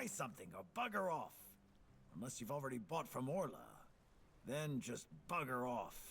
buy something or bugger off. Unless you've already bought from Orla. Then just bugger off.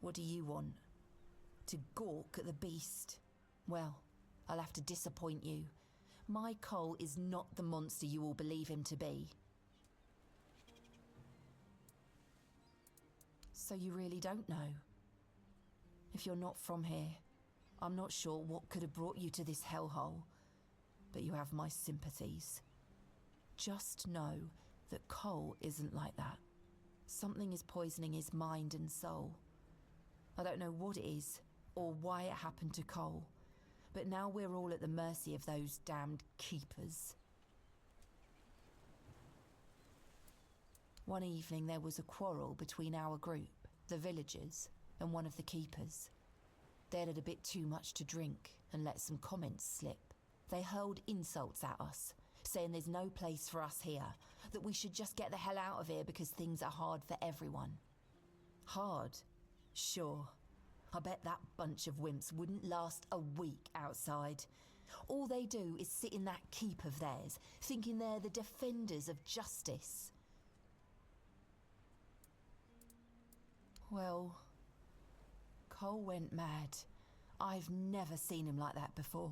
What do you want? To gawk at the beast? Well, I'll have to disappoint you. My Cole is not the monster you all believe him to be. So you really don't know? If you're not from here, I'm not sure what could have brought you to this hellhole, but you have my sympathies. Just know that Cole isn't like that. Something is poisoning his mind and soul. I don't know what it is, or why it happened to Cole, but now we're all at the mercy of those damned keepers. One evening there was a quarrel between our group, the villagers, and one of the keepers. They'd had a bit too much to drink and let some comments slip. They hurled insults at us, saying there's no place for us here, that we should just get the hell out of here because things are hard for everyone. Hard? Sure. I bet that bunch of wimps wouldn't last a week outside. All they do is sit in that keep of theirs, thinking they're the defenders of justice. Well, Cole went mad. I've never seen him like that before.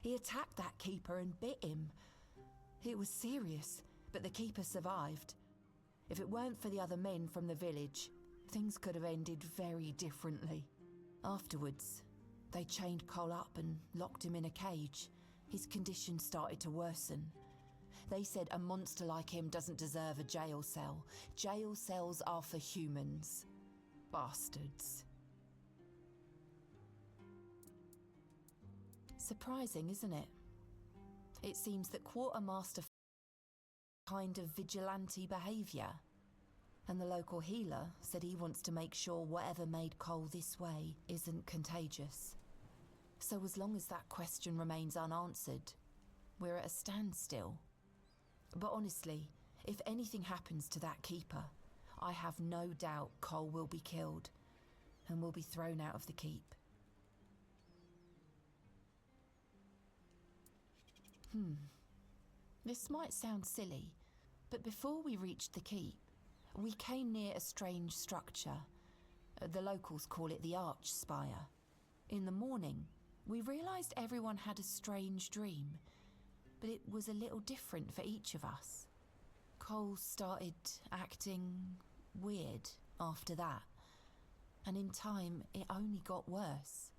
He attacked that keeper and bit him. It was serious, but the keeper survived. If it weren't for the other men from the village, things could have ended very differently. Afterwards, they chained Cole up and locked him in a cage. His condition started to worsen. They said a monster like him doesn't deserve a jail cell. Jail cells are for humans. Bastards. Surprising, isn't it? It seems that Quartermaster kind of vigilante behaviour. And the local healer said he wants to make sure whatever made Cole this way isn't contagious. So as long as that question remains unanswered, we're at a standstill. But honestly, if anything happens to that keeper, I have no doubt Cole will be killed and will be thrown out of the keep. This might sound silly, but before we reached the keep, we came near a strange structure. The locals call it the Arch Spire. In the morning, we realised everyone had a strange dream, but it was a little different for each of us. Cole started acting weird after that, and in time it only got worse.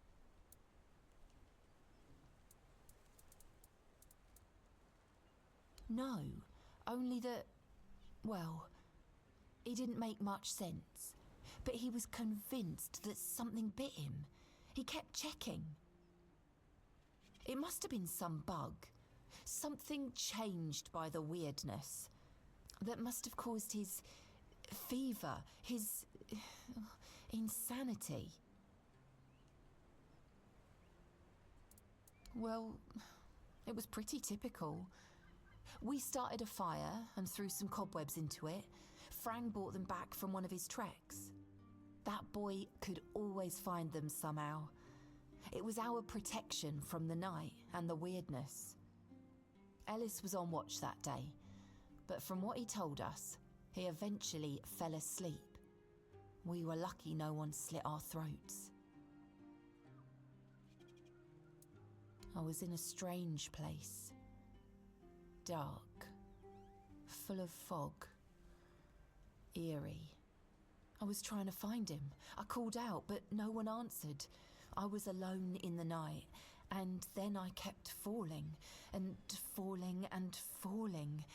No, only that, well, it didn't make much sense, but he was convinced that something bit him. He kept checking. It must have been some bug, something changed by the weirdness, that must have caused his fever, his insanity. Well, it was pretty typical. We started a fire and threw some cobwebs into it. Frang brought them back from one of his treks. That boy could always find them somehow. It was our protection from the night and the weirdness. Ellis was on watch that day, but from what he told us, he eventually fell asleep. We were lucky no one slit our throats. I was in a strange place. Dark, full of fog, eerie. I was trying to find him. I called out, but no one answered. I was alone in the night, and then I kept falling, and falling, and falling,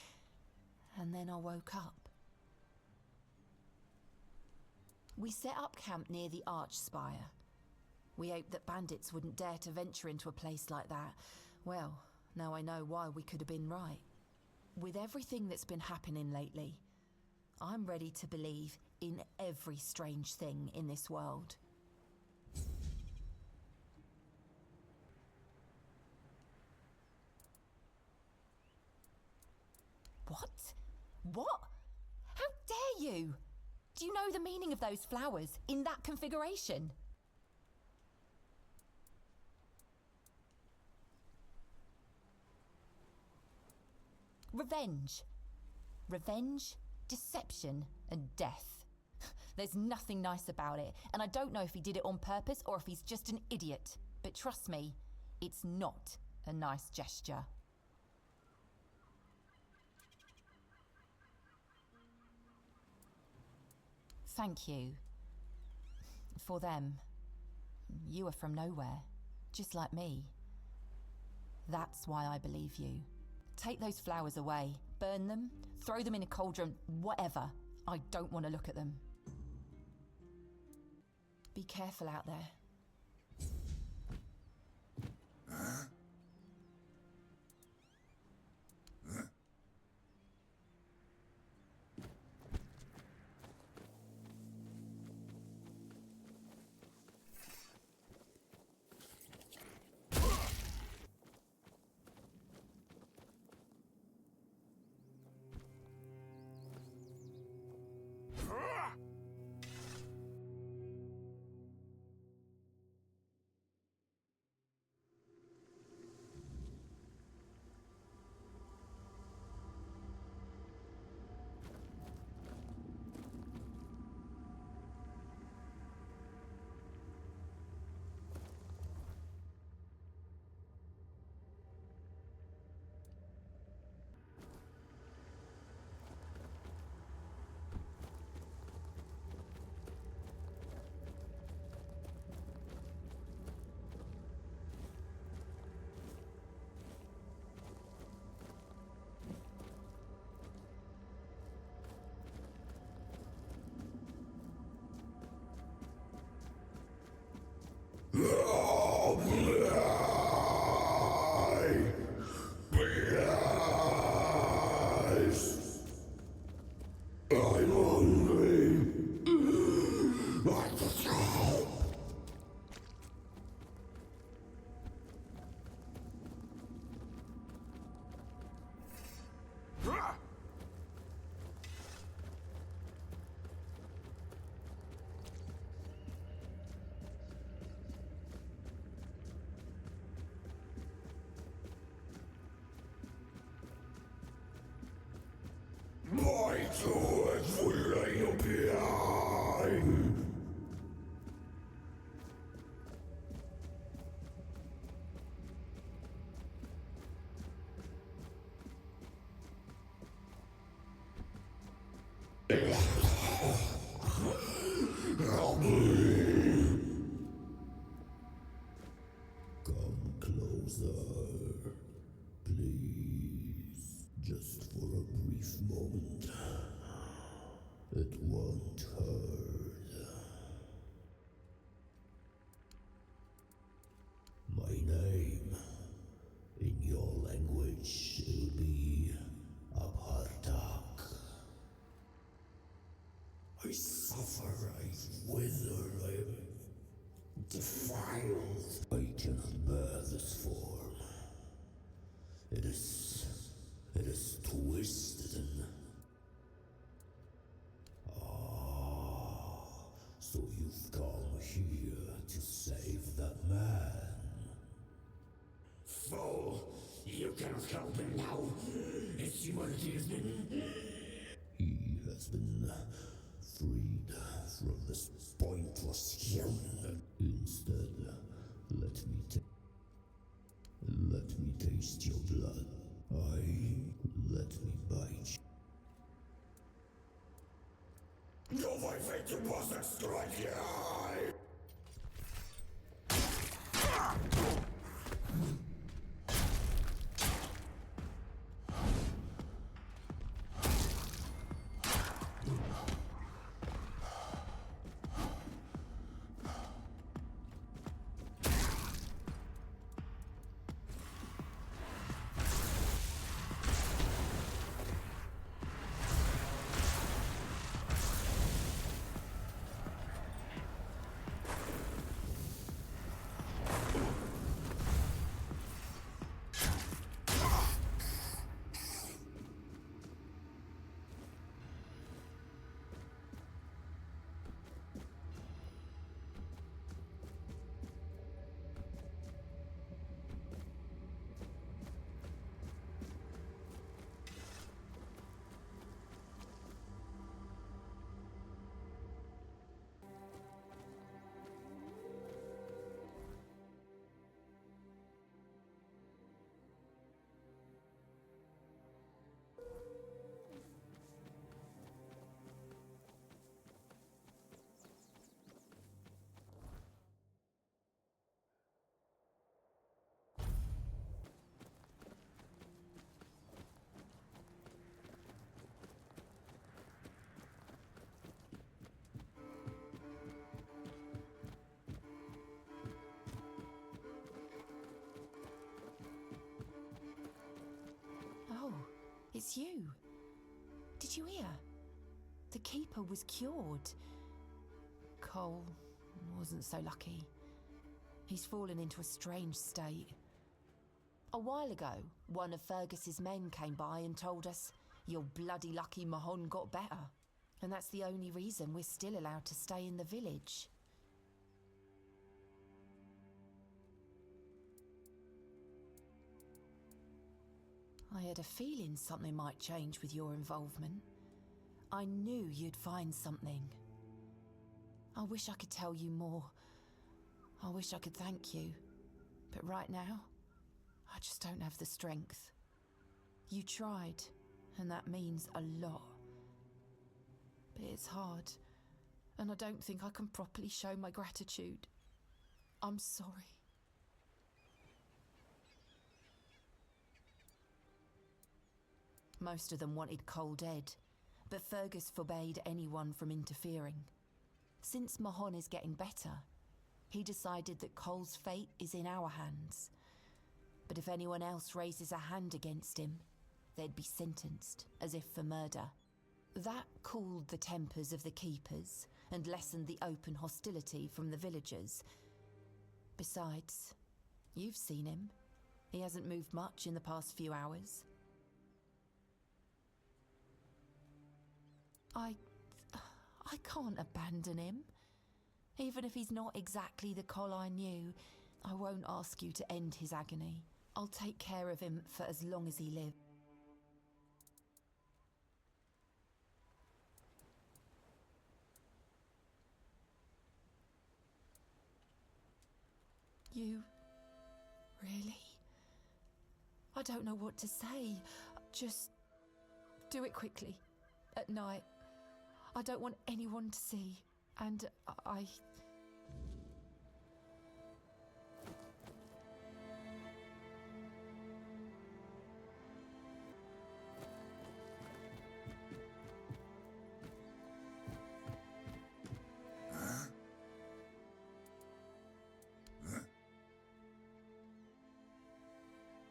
and then I woke up. We set up camp near the arch spire. We hoped that bandits wouldn't dare to venture into a place like that. Well, now I know why we could have been right. With everything that's been happening lately, I'm ready to believe in every strange thing in this world. What? What? How dare you? Do you know the meaning of those flowers in that configuration? Revenge. Revenge, deception, and death. There's nothing nice about it, and I don't know if he did it on purpose or if he's just an idiot. But trust me, it's not a nice gesture. Thank you. For them. You are from nowhere, just like me. That's why I believe you. Take those flowers away, burn them, throw them in a cauldron, whatever. I don't want to look at them. Be careful out there. I'm hungry. I just help. My toys will lay you behind. Help me. Come closer, please. Just for a brief moment. It won't hurt. My name, in your language, it'll be Apartak. I suffer, I wither, I'm defiled. I cannot bear this form. It is twisted and... So you've come here to save that man? Fool, you cannot help him now. His humanity has been... He has been freed from this pointless human. Instead, let me taste your blood. Let me bite you. No, my fate to bastard strike here. It's you. Did you hear? The keeper was cured. Cole wasn't so lucky. He's fallen into a strange state. A while ago, one of Fergus's men came by and told us, "You're bloody lucky Mahon got better." And that's the only reason we're still allowed to stay in the village. I had a feeling something might change with your involvement. I knew you'd find something. I wish I could tell you more. I wish I could thank you. But right now, I just don't have the strength. You tried, and that means a lot. But it's hard, and I don't think I can properly show my gratitude. I'm sorry. Most of them wanted Cole dead, but Fergus forbade anyone from interfering. Since Mahon is getting better, he decided that Cole's fate is in our hands. But if anyone else raises a hand against him, they'd be sentenced, as if for murder. That cooled the tempers of the keepers and lessened the open hostility from the villagers. Besides, you've seen him. He hasn't moved much in the past few hours. I can't abandon him. Even if he's not exactly the Cole I knew, I won't ask you to end his agony. I'll take care of him for as long as he lives. You... really? I don't know what to say. Just... do it quickly. At night. I don't want anyone to see. And I...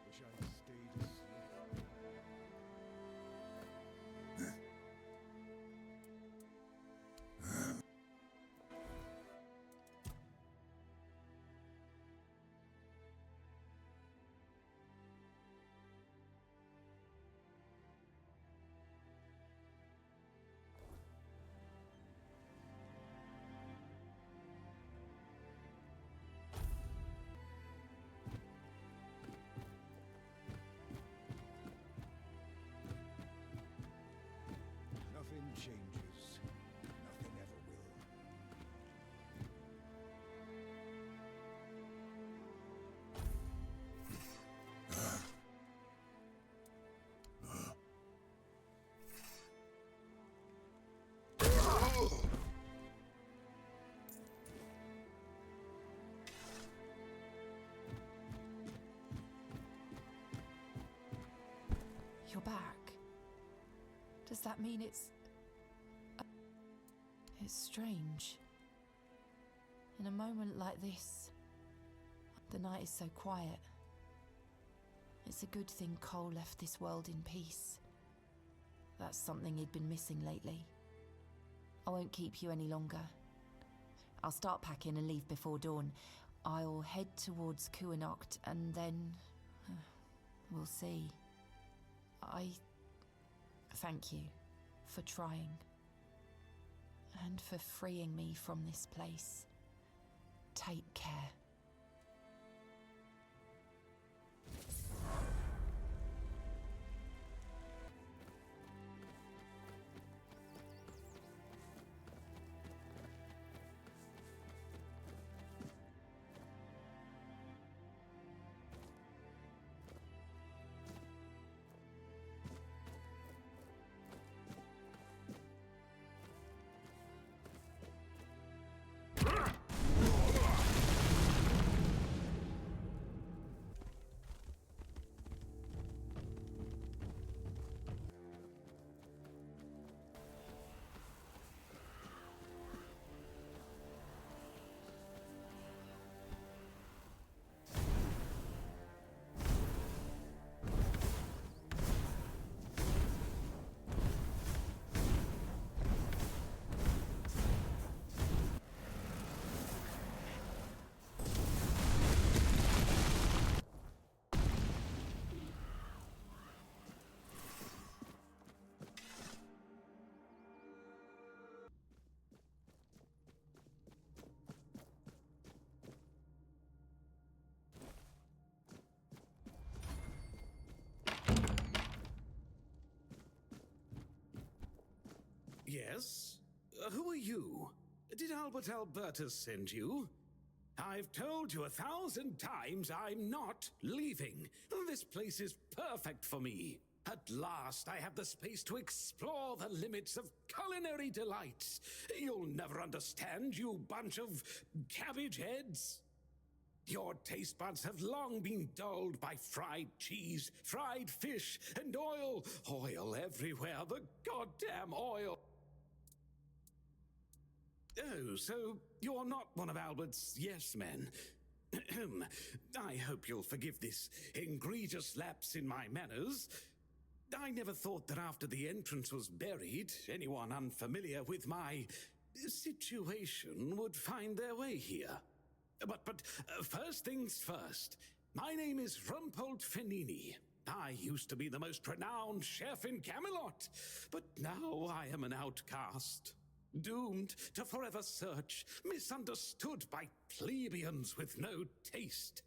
Wish I'd stayed asleep. Nothing changes. Nothing ever will. You're back. Does that mean it's strange? In a moment like this, the night is so quiet. It's a good thing Cole left this world in peace. That's something he'd been missing lately. I won't keep you any longer. I'll start packing and leave before dawn. I'll head towards Kuanocht and then... we'll see. I thank you for trying. And for freeing me from this place. Take care. Yes? Who are you? Did Albert Albertus send you? I've told you 1,000 times I'm not leaving. This place is perfect for me. At last, I have the space to explore the limits of culinary delights. You'll never understand, you bunch of cabbage heads. Your taste buds have long been dulled by fried cheese, fried fish, and oil. Oil everywhere, the goddamn oil. Oh, so you're not one of Albert's yes men. I hope you'll forgive this egregious lapse in my manners. I never thought that after the entrance was buried, anyone unfamiliar with my situation would find their way here. But first things first. My name is Rumpold Fenini. I used to be the most renowned chef in Camelot, but now I am an outcast. Doomed to forever search, misunderstood by plebeians with no taste.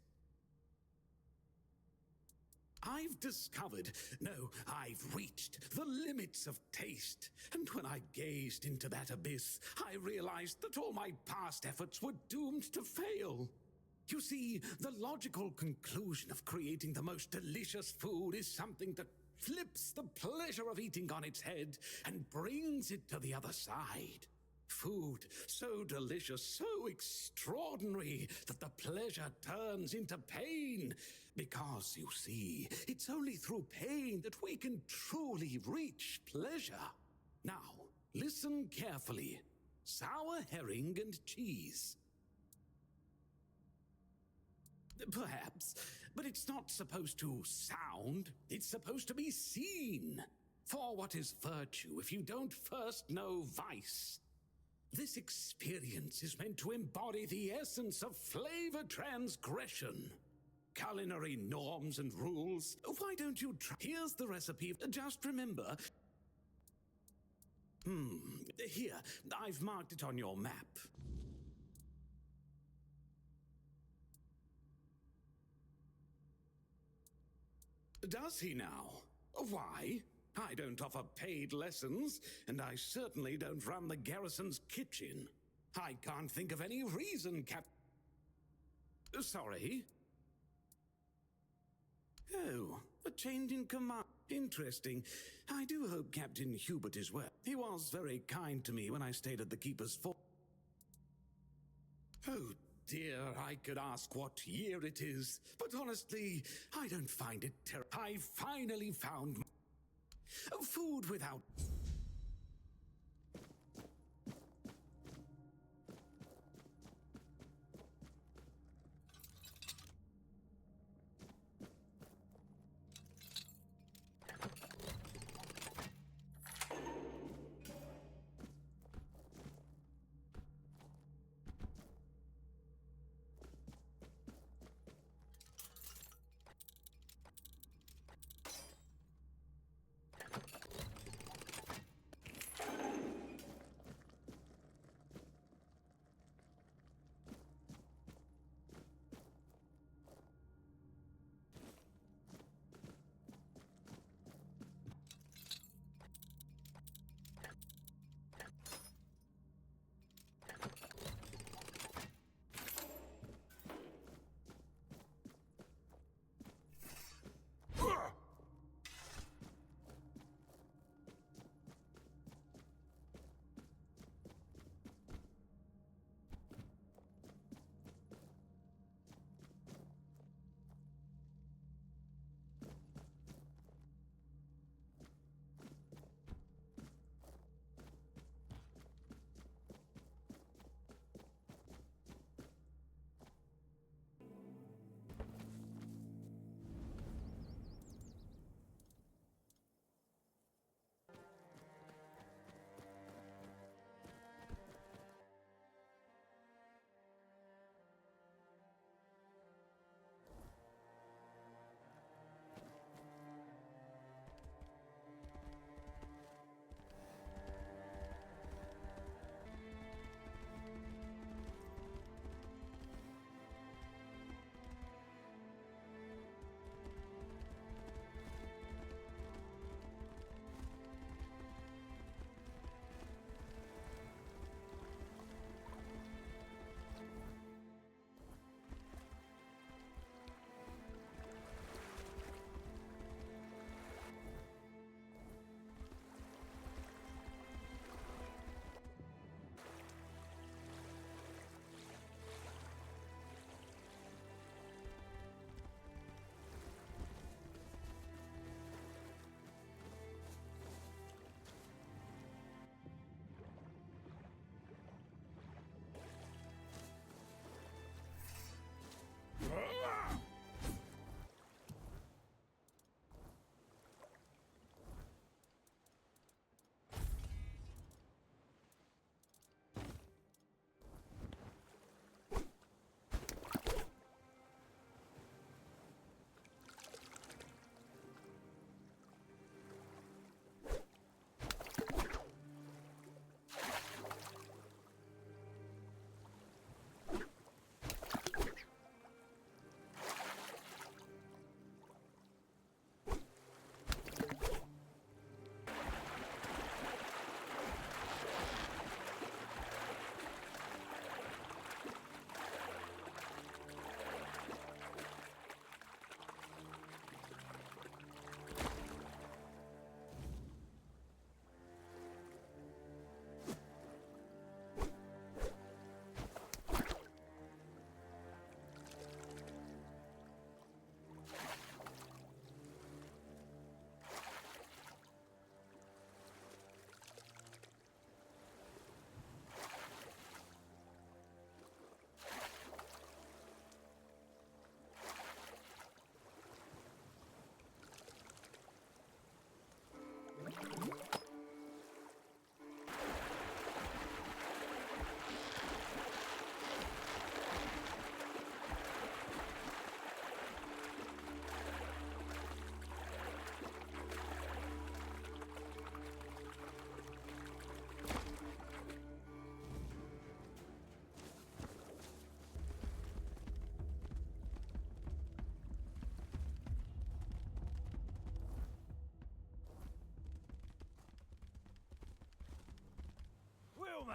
I've discovered, no, I've reached the limits of taste. And when I gazed into that abyss, I realized that all my past efforts were doomed to fail. You see, the logical conclusion of creating the most delicious food is something that flips the pleasure of eating on its head and brings it to the other side. Food so delicious, so extraordinary, that the pleasure turns into pain. Because, you see, it's only through pain that we can truly reach pleasure. Now, listen carefully. Sour herring and cheese. Perhaps, but it's not supposed to sound, it's supposed to be seen. For what is virtue if you don't first know vice? This experience is meant to embody the essence of flavor transgression. Culinary norms and rules. Why don't you try? Here's the recipe. Just remember. Here, I've marked it on your map. Does he now? Why? I don't offer paid lessons, and I certainly don't run the garrison's kitchen. I can't think of any reason, Sorry? Oh, a change in command. Interesting. I do hope Captain Hubert is well. He was very kind to me when I stayed at the Keeper's Fort. Oh dear, I could ask what year it is, but honestly, I don't find it terrible. I finally found food without...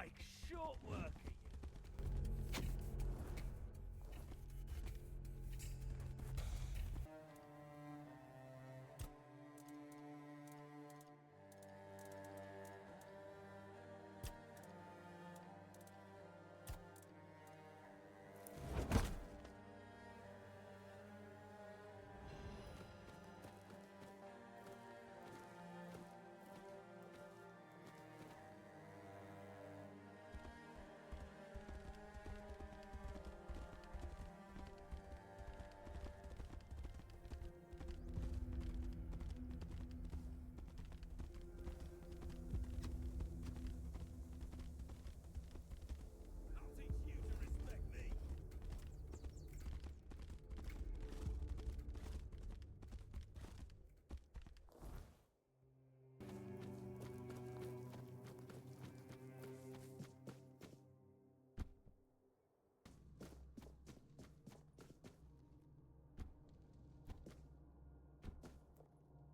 make short work of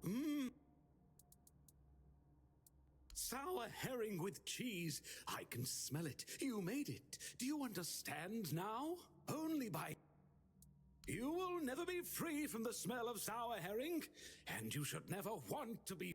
you. Sour herring with cheese. I can smell it. You made it. Do you understand now? Only by... You will never be free from the smell of sour herring, and you should never want to be...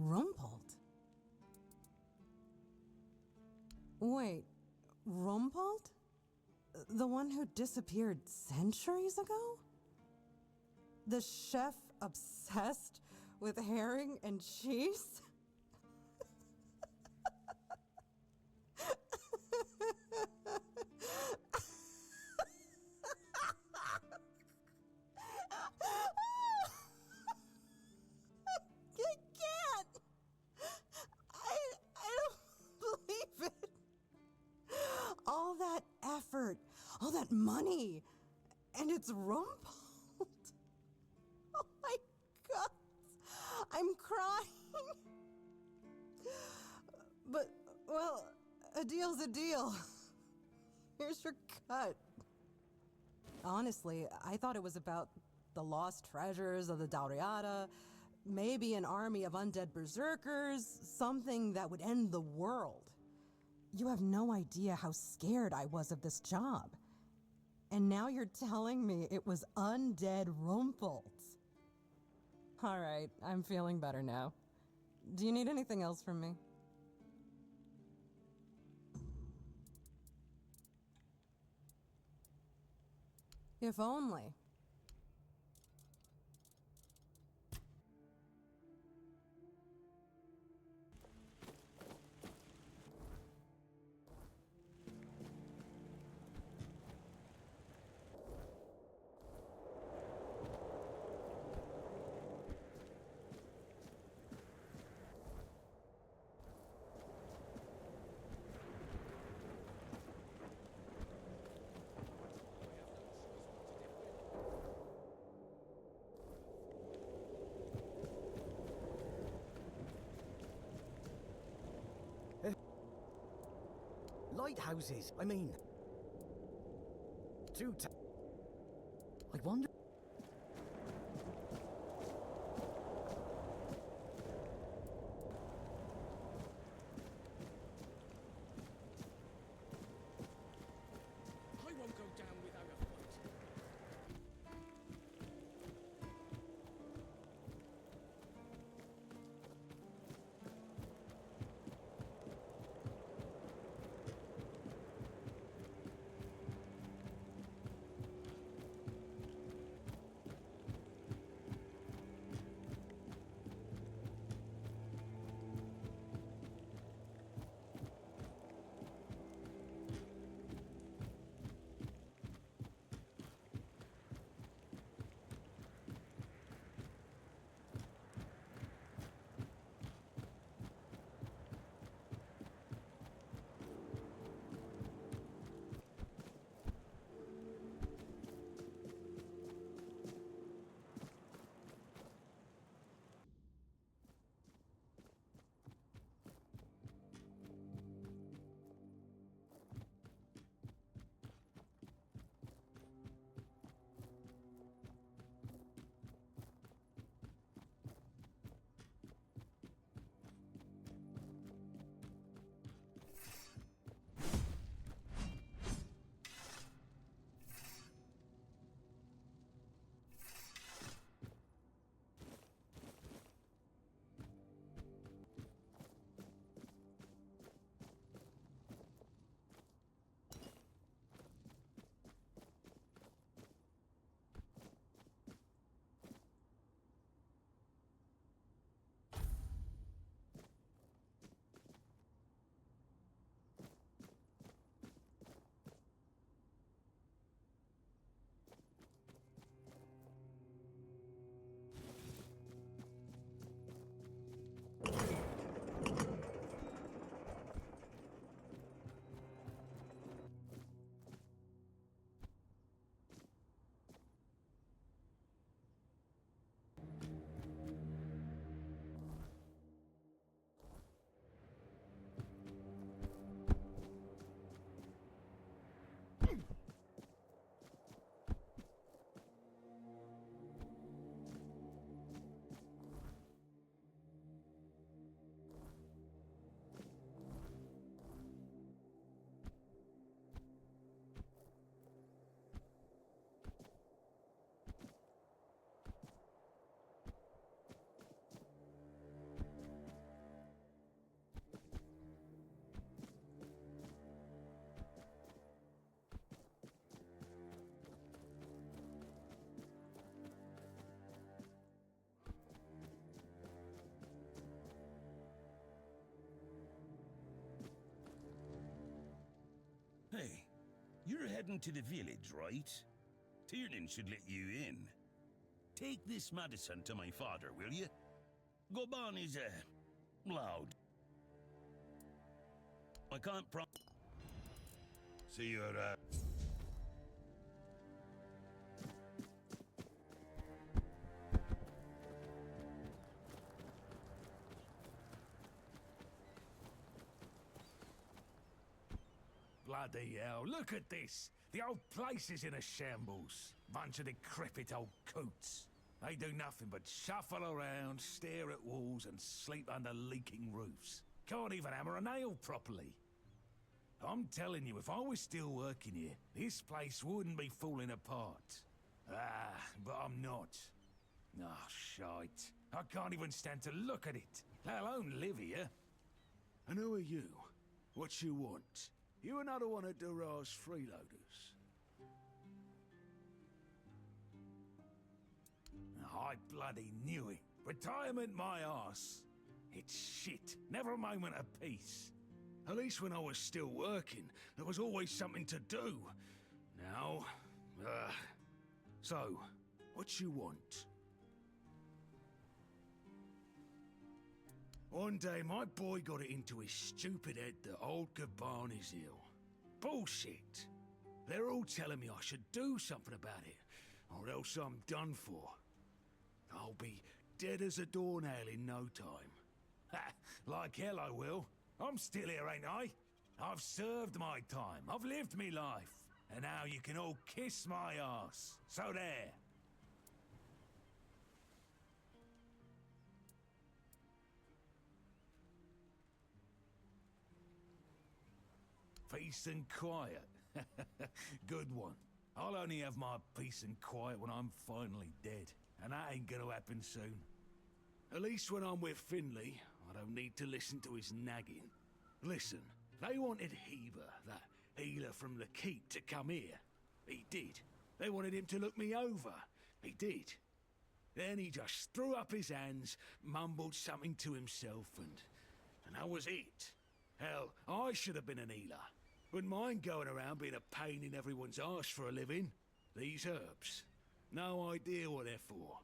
Rumpled? Wait, Rumpled? The one who disappeared centuries ago? The chef obsessed with herring and cheese? All that money, and it's rumpled. Oh my God, I'm crying. But, well, a deal's a deal. Here's your cut. Honestly, I thought it was about the lost treasures of the Dauriata, maybe an army of undead berserkers, something that would end the world. You have no idea how scared I was of this job. And now you're telling me it was undead Rumpels. All right, I'm feeling better now. Do you need anything else from me? If only. lighthouses, I mean. I wonder... I won't go down without a fight. Hey, you're heading to the village, right? Tiernan should let you in. Take this medicine to my father, will you? Goban is, loud. I can't See your, Bloody hell, look at this! The old place is in a shambles. Bunch of decrepit old coots. They do nothing but shuffle around, stare at walls, and sleep under leaking roofs. Can't even hammer a nail properly. I'm telling you, if I was still working here, this place wouldn't be falling apart. Ah, but I'm not. Oh, shite. I can't even stand to look at it, let alone live here. And who are you? What you want? You another one of Durar's freeloaders? I bloody knew it. Retirement my arse. It's shit. Never a moment of peace. At least when I was still working, there was always something to do. Now, so, what you want? One day, my boy got it into his stupid head that old Gaban is ill. Bullshit. They're all telling me I should do something about it, or else I'm done for. I'll be dead as a doornail in no time. Ha! Like hell I will. I'm still here, ain't I? I've served my time. I've lived me life. And now you can all kiss my arse. So there. Peace and quiet. Good one. I'll only have my peace and quiet when I'm finally dead. And that ain't gonna happen soon. At least when I'm with Finley, I don't need to listen to his nagging. Listen, they wanted Heber, that healer from the keep, to come here. He did. They wanted him to look me over. He did. Then he just threw up his hands, mumbled something to himself, and that was it. Hell, I should have been an healer. Wouldn't mind going around being a pain in everyone's arse for a living. These herbs. No idea what they're for.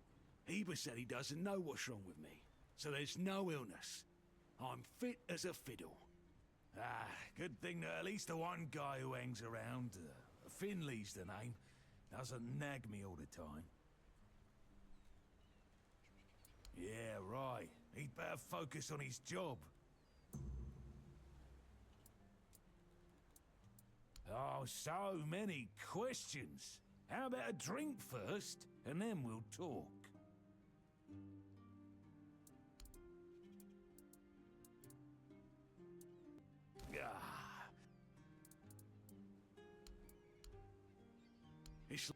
Heber said he doesn't know what's wrong with me. So there's no illness. I'm fit as a fiddle. Ah, good thing that at least the one guy who hangs around, Finley's the name, doesn't nag me all the time. Yeah, right. He'd better focus on his job. Oh, so many questions. How about a drink first, and then we'll talk? Ah. It's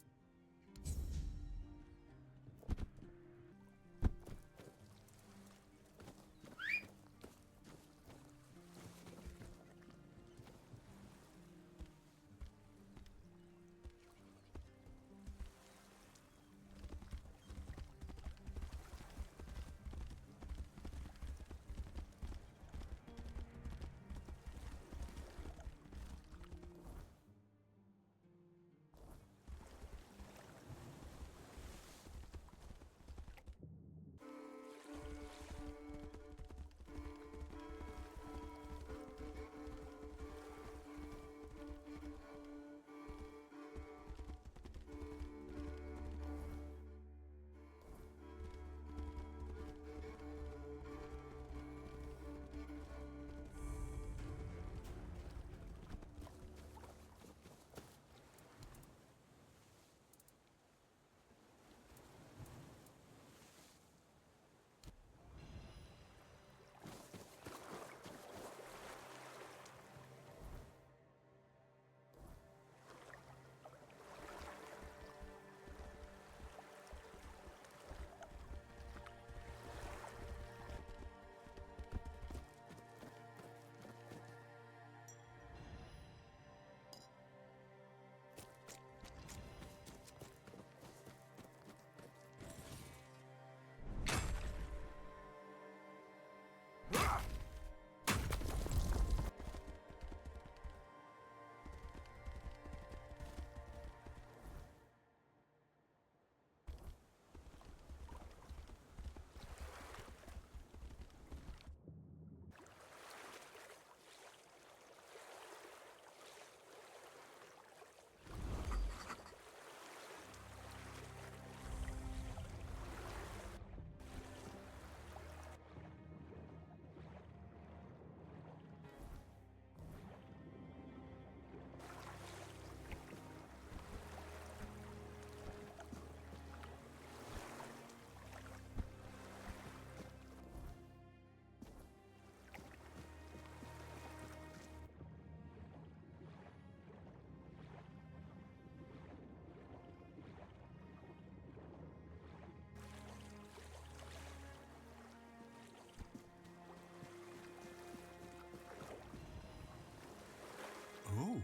Oh,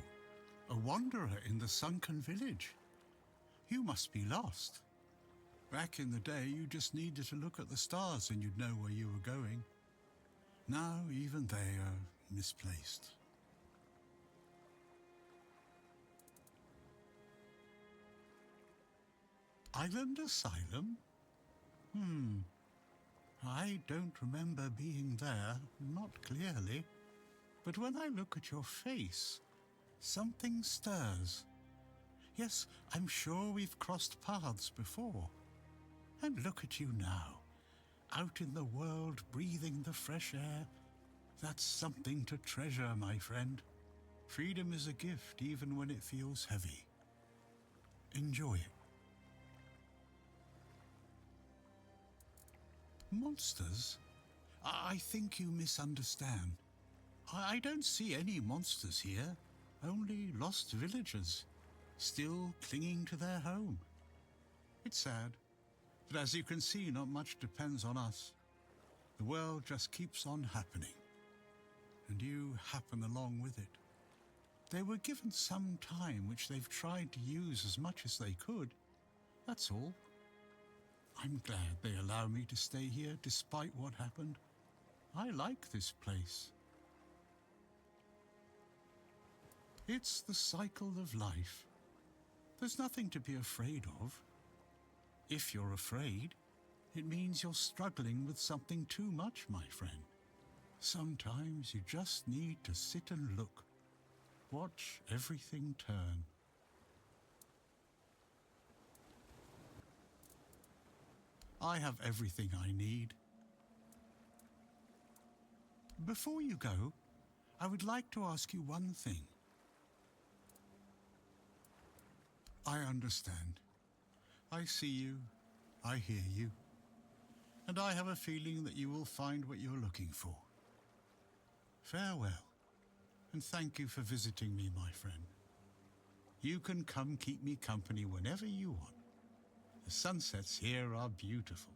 a wanderer in the sunken village. You must be lost. Back in the day, you just needed to look at the stars and you'd know where you were going. Now, even they are misplaced. Island Asylum? I don't remember being there, not clearly. But when I look at your face, something stirs. Yes, I'm sure we've crossed paths before. And look at you now, out in the world breathing the fresh air. That's something to treasure, my friend. Freedom is a gift even when it feels heavy. Enjoy it. Monsters? I think you misunderstand. I don't see any monsters here, only lost villagers, still clinging to their home. It's sad, but as you can see, not much depends on us. The world just keeps on happening, and you happen along with it. They were given some time which they've tried to use as much as they could, that's all. I'm glad they allow me to stay here despite what happened. I like this place. It's the cycle of life. There's nothing to be afraid of. If you're afraid, it means you're struggling with something too much, my friend. Sometimes you just need to sit and look. Watch everything turn. I have everything I need. Before you go, I would like to ask you one thing. I understand. I see you, I hear you, and I have a feeling that you will find what you're looking for. Farewell, and thank you for visiting me, my friend. You can come keep me company whenever you want. The sunsets here are beautiful.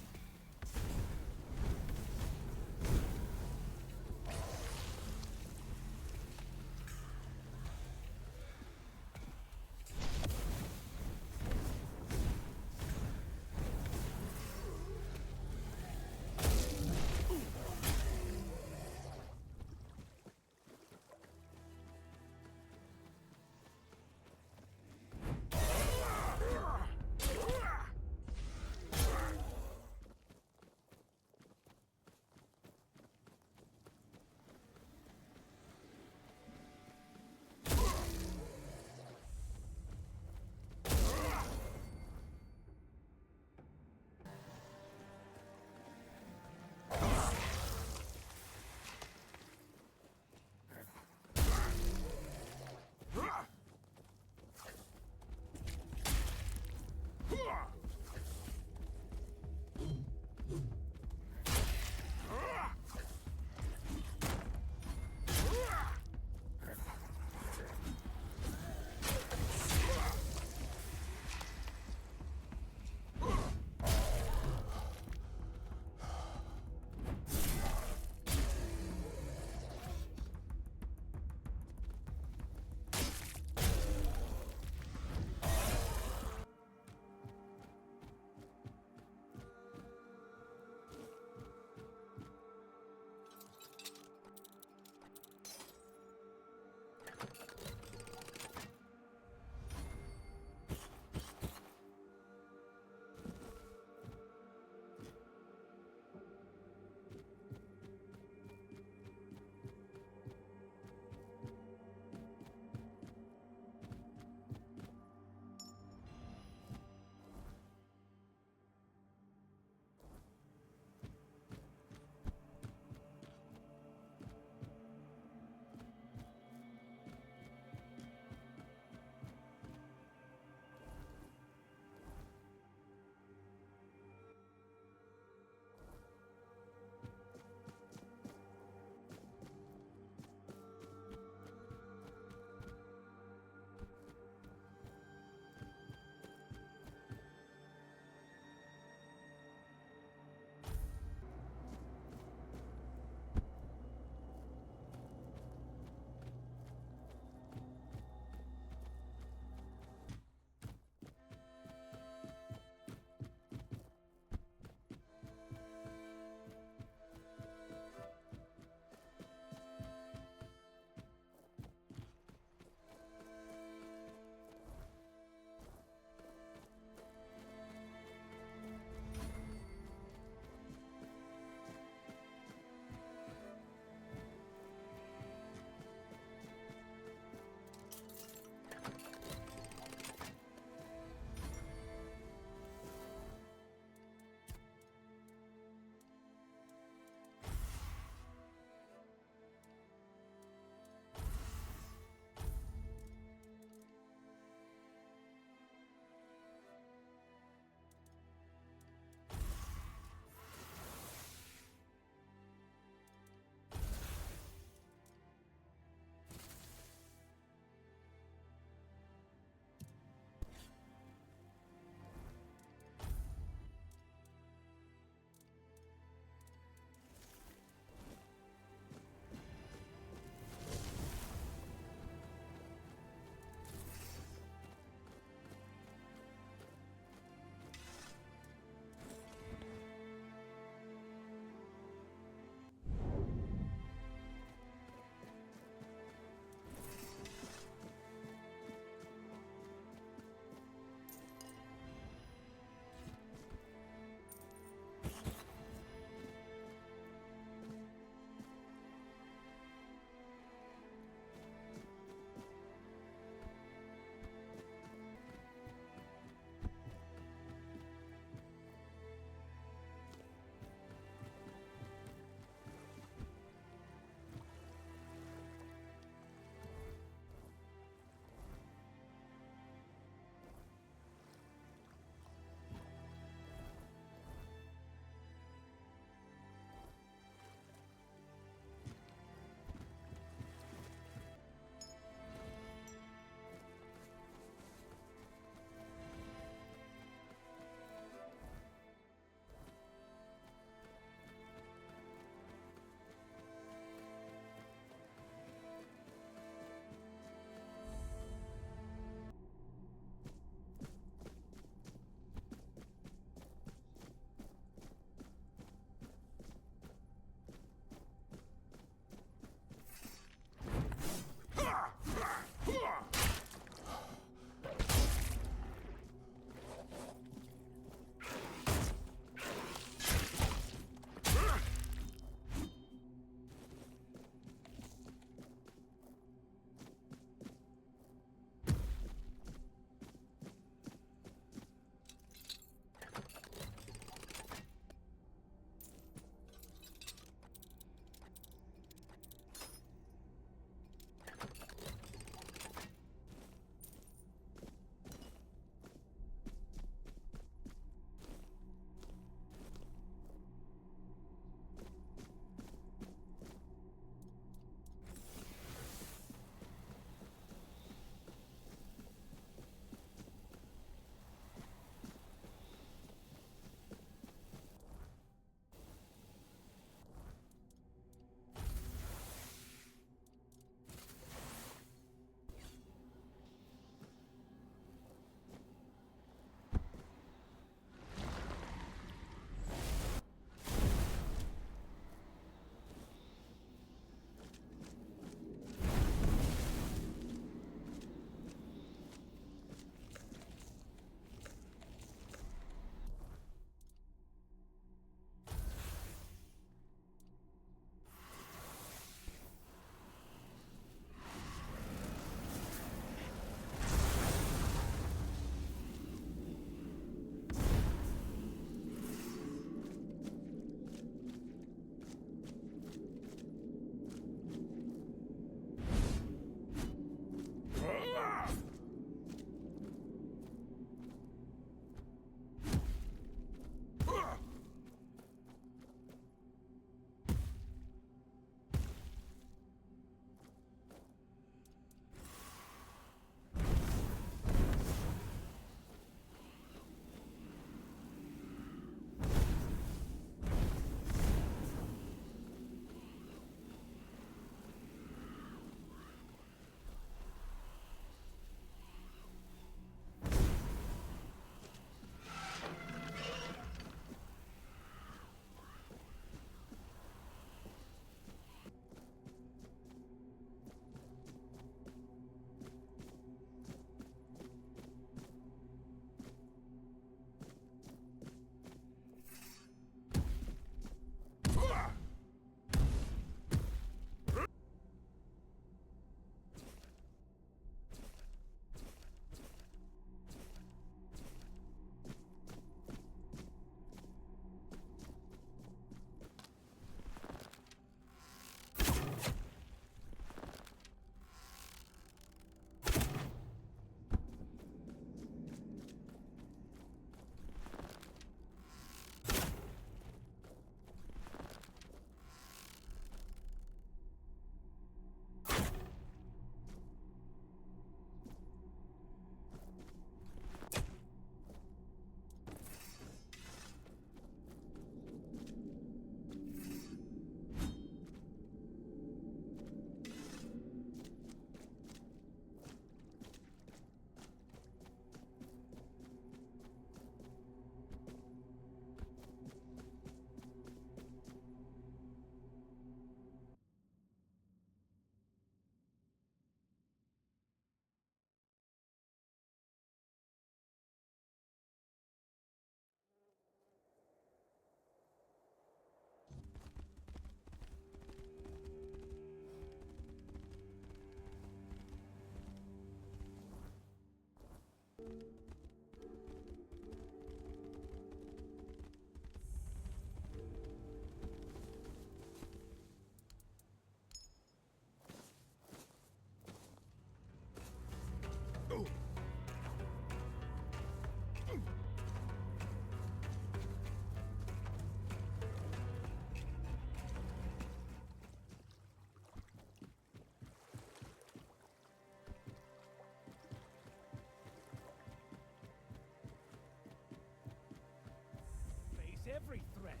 Face every threat.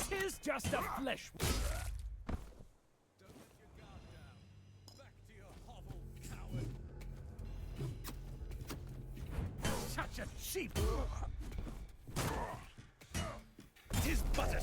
Tis just a flesh. Don't let your guard down. Back to your hovel, coward. Such a cheap. Tis but a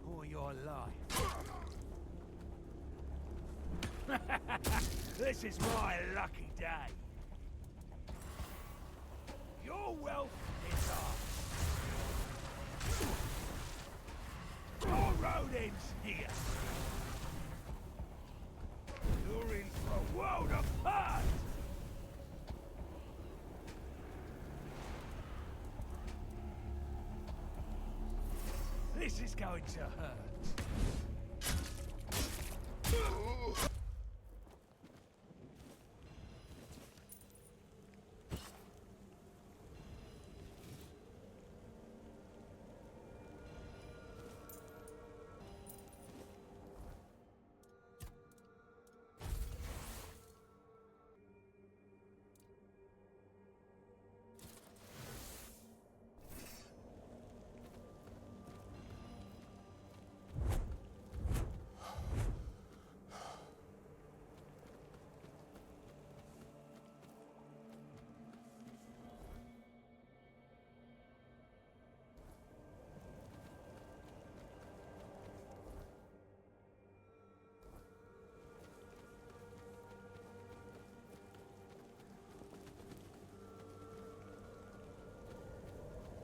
for your life. This is my lucky day. Your wealth is ours. Your road ends here. You're in for a world apart. This is going to hurt.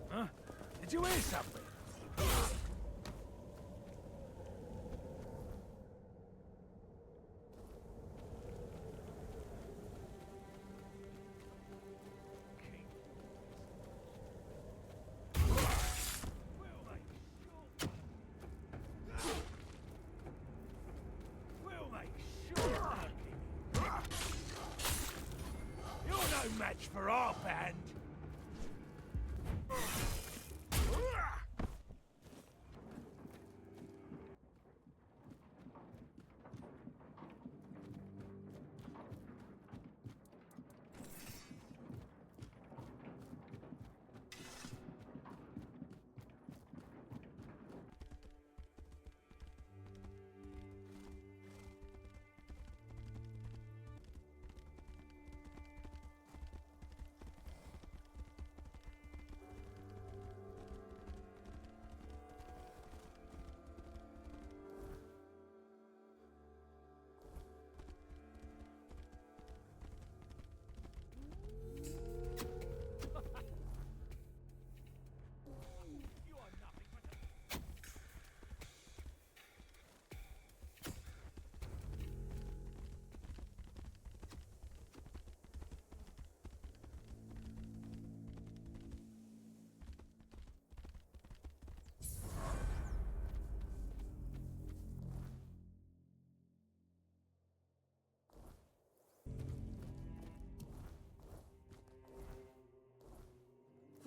Huh? Did you hear something? We'll make sure. You're no match for our band.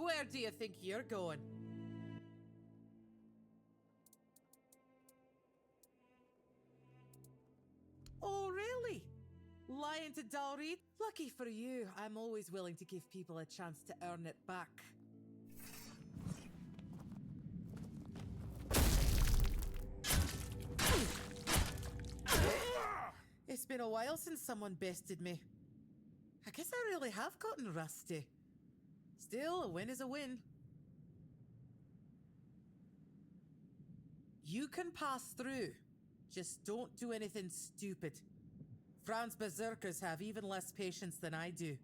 Where do you think you're going? Oh, really? Lying to Dalreed? Lucky for you, I'm always willing to give people a chance to earn it back. It's been a while since someone bested me. I guess I really have gotten rusty. Still, a win is a win. You can pass through. Just don't do anything stupid. Fran's berserkers have even less patience than I do.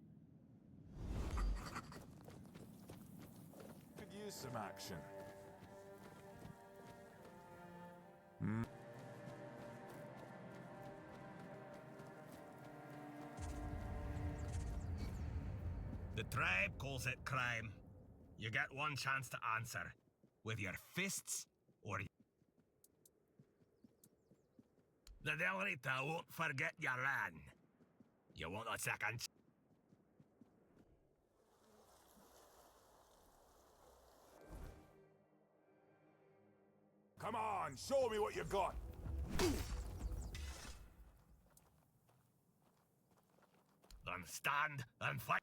Could use some action. The tribe calls it crime. You get one chance to answer. With your fists, or... The Delrita won't forget your land. You want a second... Come on, show me what you got. Then stand and fight.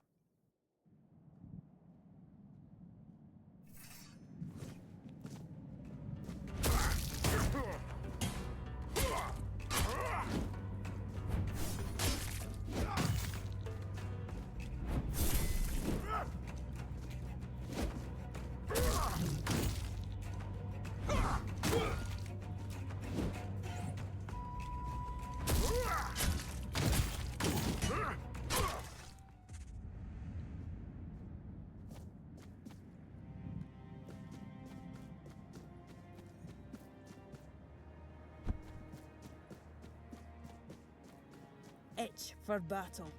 Itch for battle.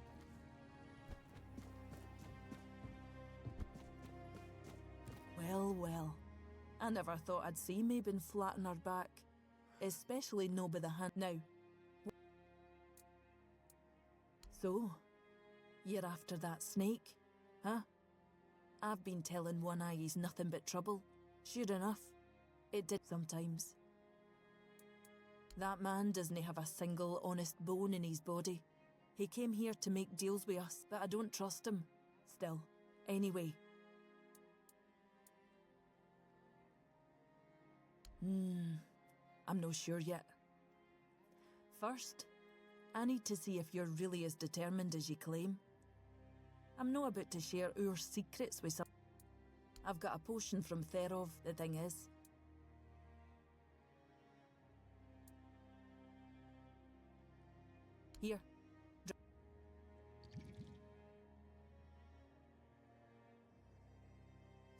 Well, well. I never thought I'd see Mabin flat on her back. Especially no by the hand. Now. So, you're after that snake, huh? I've been telling One Eye he's nothing but trouble. Sure enough, it did sometimes. That man doesn't have a single honest bone in his body. He came here to make deals with us, but I don't trust him. Still. Anyway. I'm not sure yet. First, I need to see if you're really as determined as you claim. I'm not about to share our secrets with some... I've got a potion from Therov, the thing is. Here.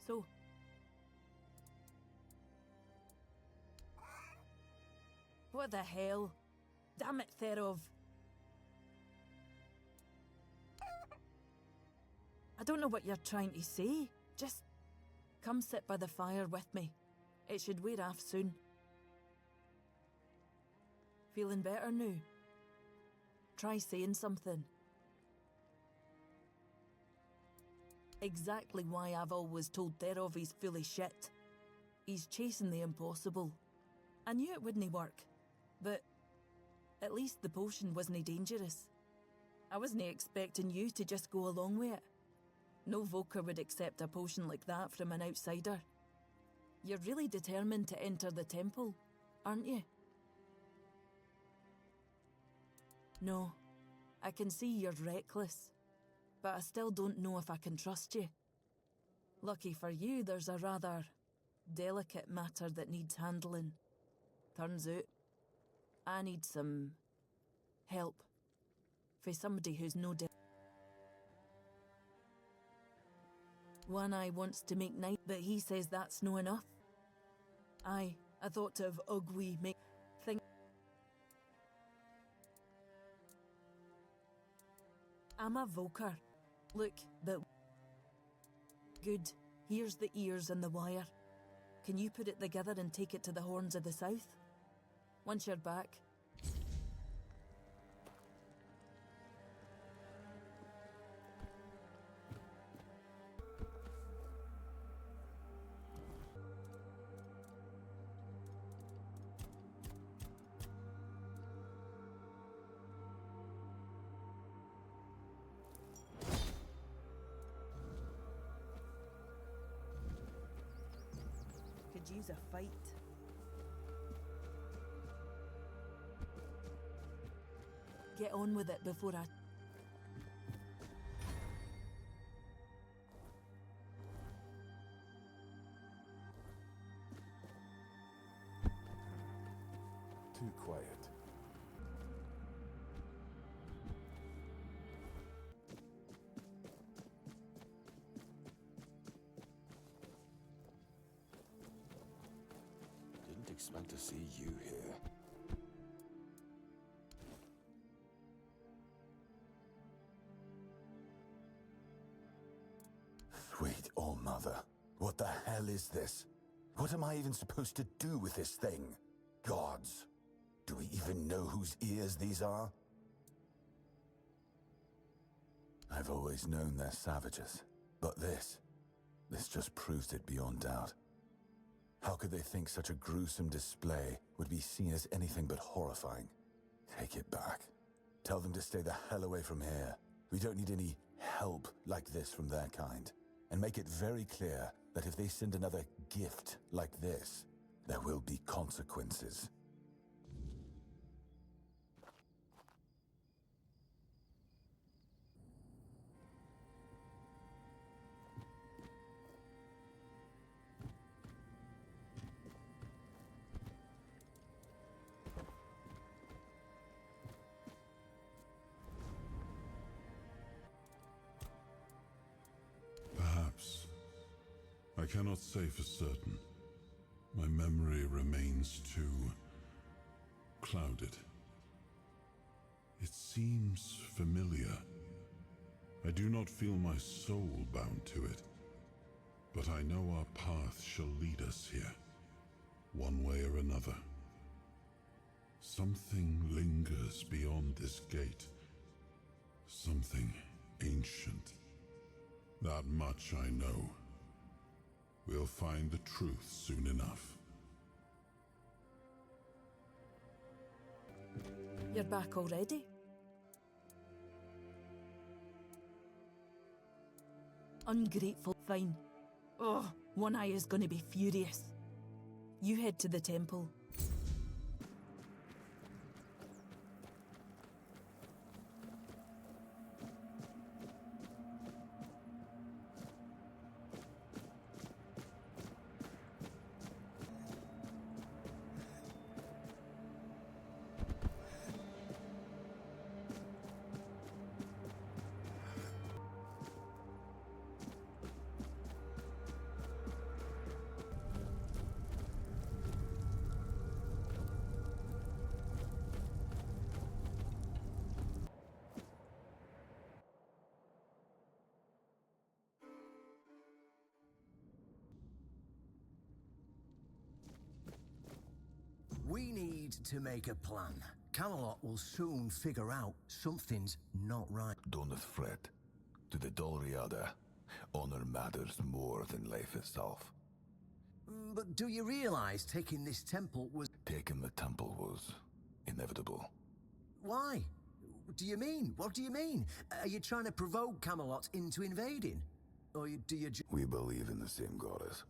So. What the hell? Damn it, Therov. I don't know what you're trying to say. Just come sit by the fire with me. It should wear off soon. Feeling better now? Try saying something. Exactly why I've always told Therov he's full of shit. He's chasing the impossible. I knew it wouldn't work, but at least the potion wasn't dangerous. I wasn't expecting you to just go along with it. No Voker would accept a potion like that from an outsider. You're really determined to enter the temple, aren't you? No, I can see you're reckless, but I still don't know if I can trust you. Lucky for you, there's a rather delicate matter that needs handling. Turns out, I need some help for somebody who's no dead. One Eye wants to make night, but he says that's no enough. I thought of Ugly make thing. I'm a Voker. Look, but good. Here's the ears and the wire. Can you put it together and take it to the Horns of the South? Once you're back. could use a fight. Get on with it before I... Too quiet. Didn't expect to see you here. Sweet All Mother, what the hell is this? What am I even supposed to do with this thing? Gods, do we even know whose ears these are? I've always known they're savages, but this just proves it beyond doubt. How could they think such a gruesome display would be seen as anything but horrifying? Take it back. Tell them to stay the hell away from here. We don't need any help like this from their kind. And make it very clear that if they send another gift like this, there will be consequences. Perhaps. I cannot say for certain. My memory remains too clouded. It seems familiar. I do not feel my soul bound to it, but I know our path shall lead us here, one way or another. Something lingers beyond this gate, something ancient. That much I know. We'll find the truth soon enough. You're back already? Ungrateful. Fine. Oh, One Eye is gonna be furious. You head to the temple. We need to make a plan. Camelot will soon figure out something's not right. Don't fret. To the Dalriada, honor matters more than life itself. But do you realize taking this temple was... Taking the temple was inevitable. Why? What do you mean? What do you mean? Are you trying to provoke Camelot into invading? Or do you... We believe in the same goddess,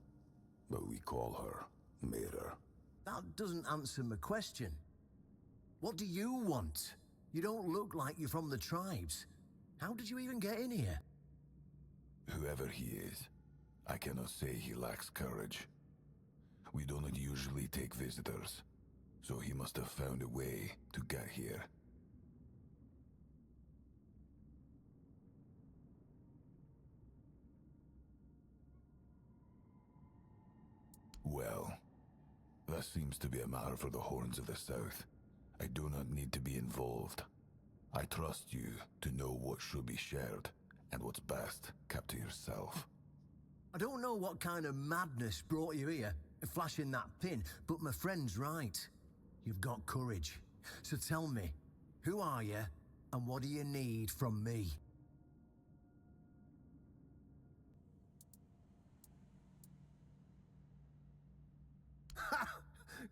but we call her Mera. That doesn't answer my question. What do you want? You don't look like you're from the tribes. How did you even get in here? Whoever he is, I cannot say he lacks courage. We do not usually take visitors, so he must have found a way to get here. Well, that seems to be a matter for the Horns of the South. I do not need to be involved. I trust you to know what should be shared, and what's best kept to yourself. I don't know what kind of madness brought you here, flashing that pin, but my friend's right. You've got courage. So tell me, who are you, and what do you need from me?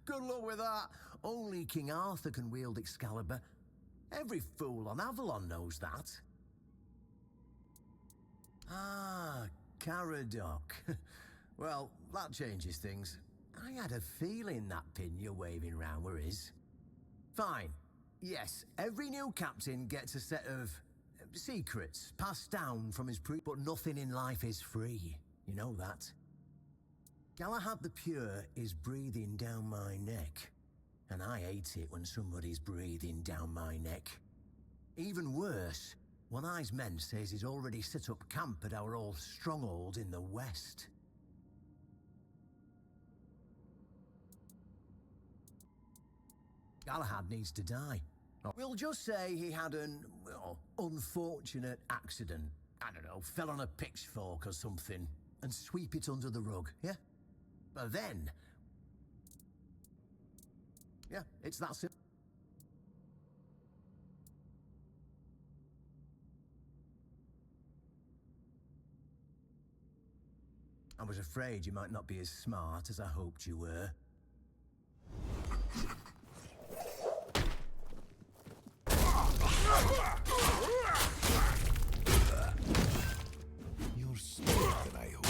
Good luck with that. Only King Arthur can wield Excalibur. Every fool on Avalon knows that. Ah, Caradoc. Well, that changes things. I had a feeling that pin you're waving round were his. Fine. Yes, every new captain gets a set of secrets passed down from his but nothing in life is free. You know that. Galahad the Pure is breathing down my neck. And I hate it when somebody's breathing down my neck. Even worse, One-Eye's men says he's already set up camp at our old stronghold in the west. Galahad needs to die. We'll just say he had an, well, unfortunate accident. I don't know, fell on a pitchfork or something, and sweep it under the rug, yeah? But then... yeah, it's that simple. I was afraid you might not be as smart as I hoped you were. You're stronger than I hoped.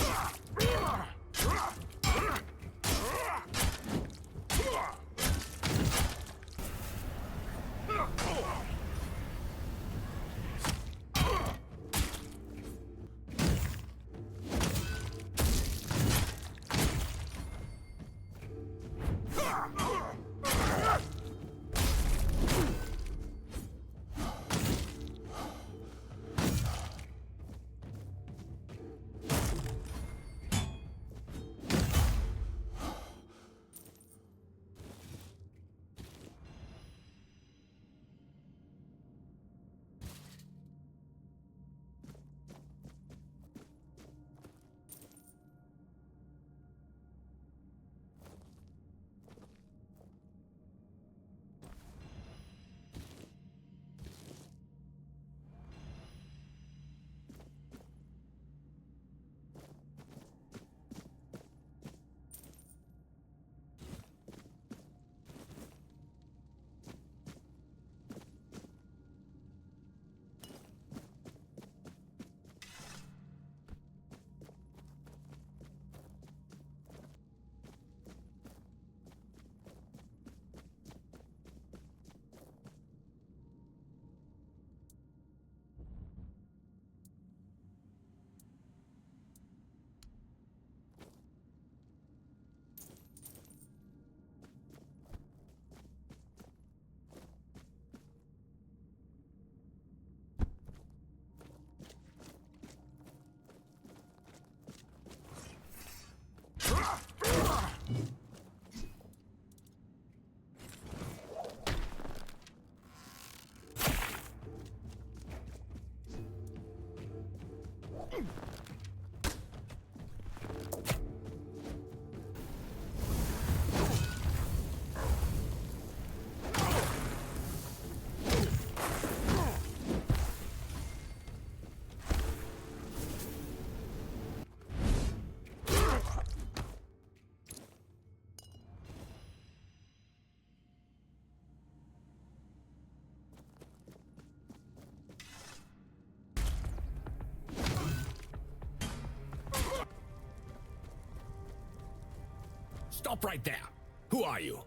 Stop right there. Who are you?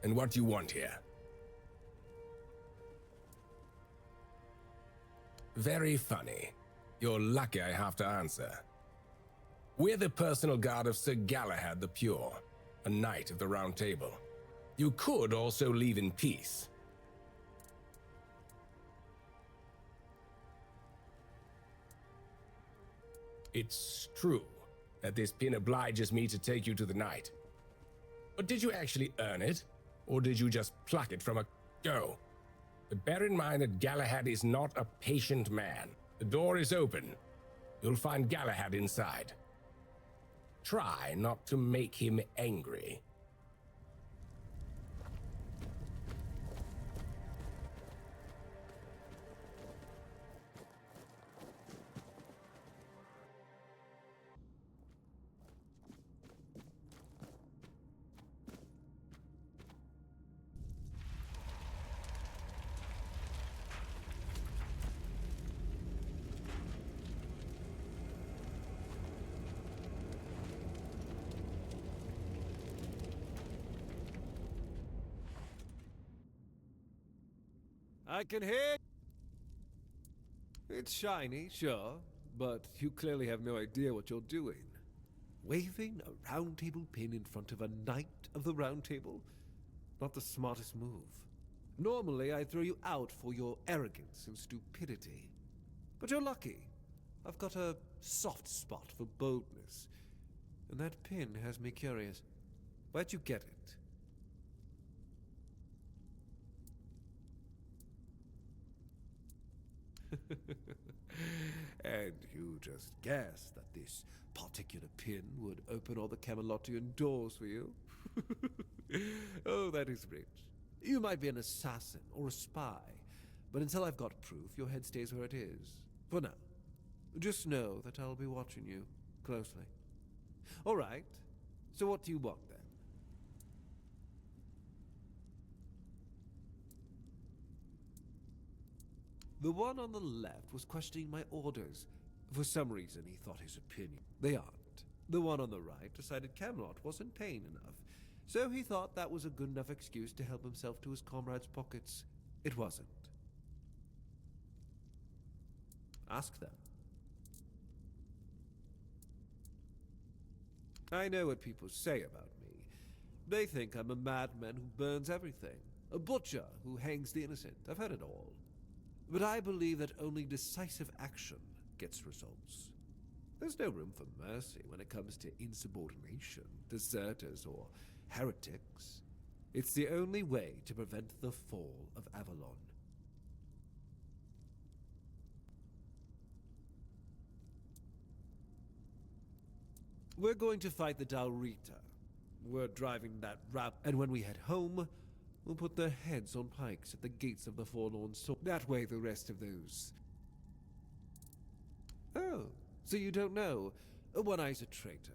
And what do you want here? Very funny. You're lucky I have to answer. We're the personal guard of Sir Galahad the Pure, a knight of the Round Table. You could also leave in peace. It's true that this pin obliges me to take you to the knight. But did you actually earn it? Or did you just pluck it from a... Go. But bear in mind that Galahad is not a patient man. The door is open. You'll find Galahad inside. Try not to make him angry. I can hear... It's shiny, sure, but you clearly have no idea what you're doing. Waving a round table pin in front of a knight of the round table? Not the smartest move. Normally, I'd throw you out for your arrogance and stupidity. But you're lucky. I've got a soft spot for boldness. And that pin has me curious. Where'd you get it? And you just guessed that this particular pin would open all the Camelotian doors for you? Oh, that is rich. You might be an assassin or a spy, but until I've got proof, your head stays where it is. For now. Just know that I'll be watching you closely. All right. So what do you want then? The one on the left was questioning my orders. For some reason, he thought his opinion. They aren't. The one on the right decided Camelot wasn't paying enough, so he thought that was a good enough excuse to help himself to his comrades' pockets. It wasn't. Ask them. I know what people say about me. They think I'm a madman who burns everything, a butcher who hangs the innocent. I've heard it all. But I believe that only decisive action gets results. There's no room for mercy when it comes to insubordination, deserters, or heretics. It's the only way to prevent the fall of Avalon. We're going to fight the Dalrita. We're driving that route, and when we head home, we'll put their heads on pikes at the gates of the Forlorn Soul. That way the rest of those... Oh, so you don't know? One Eye's a traitor.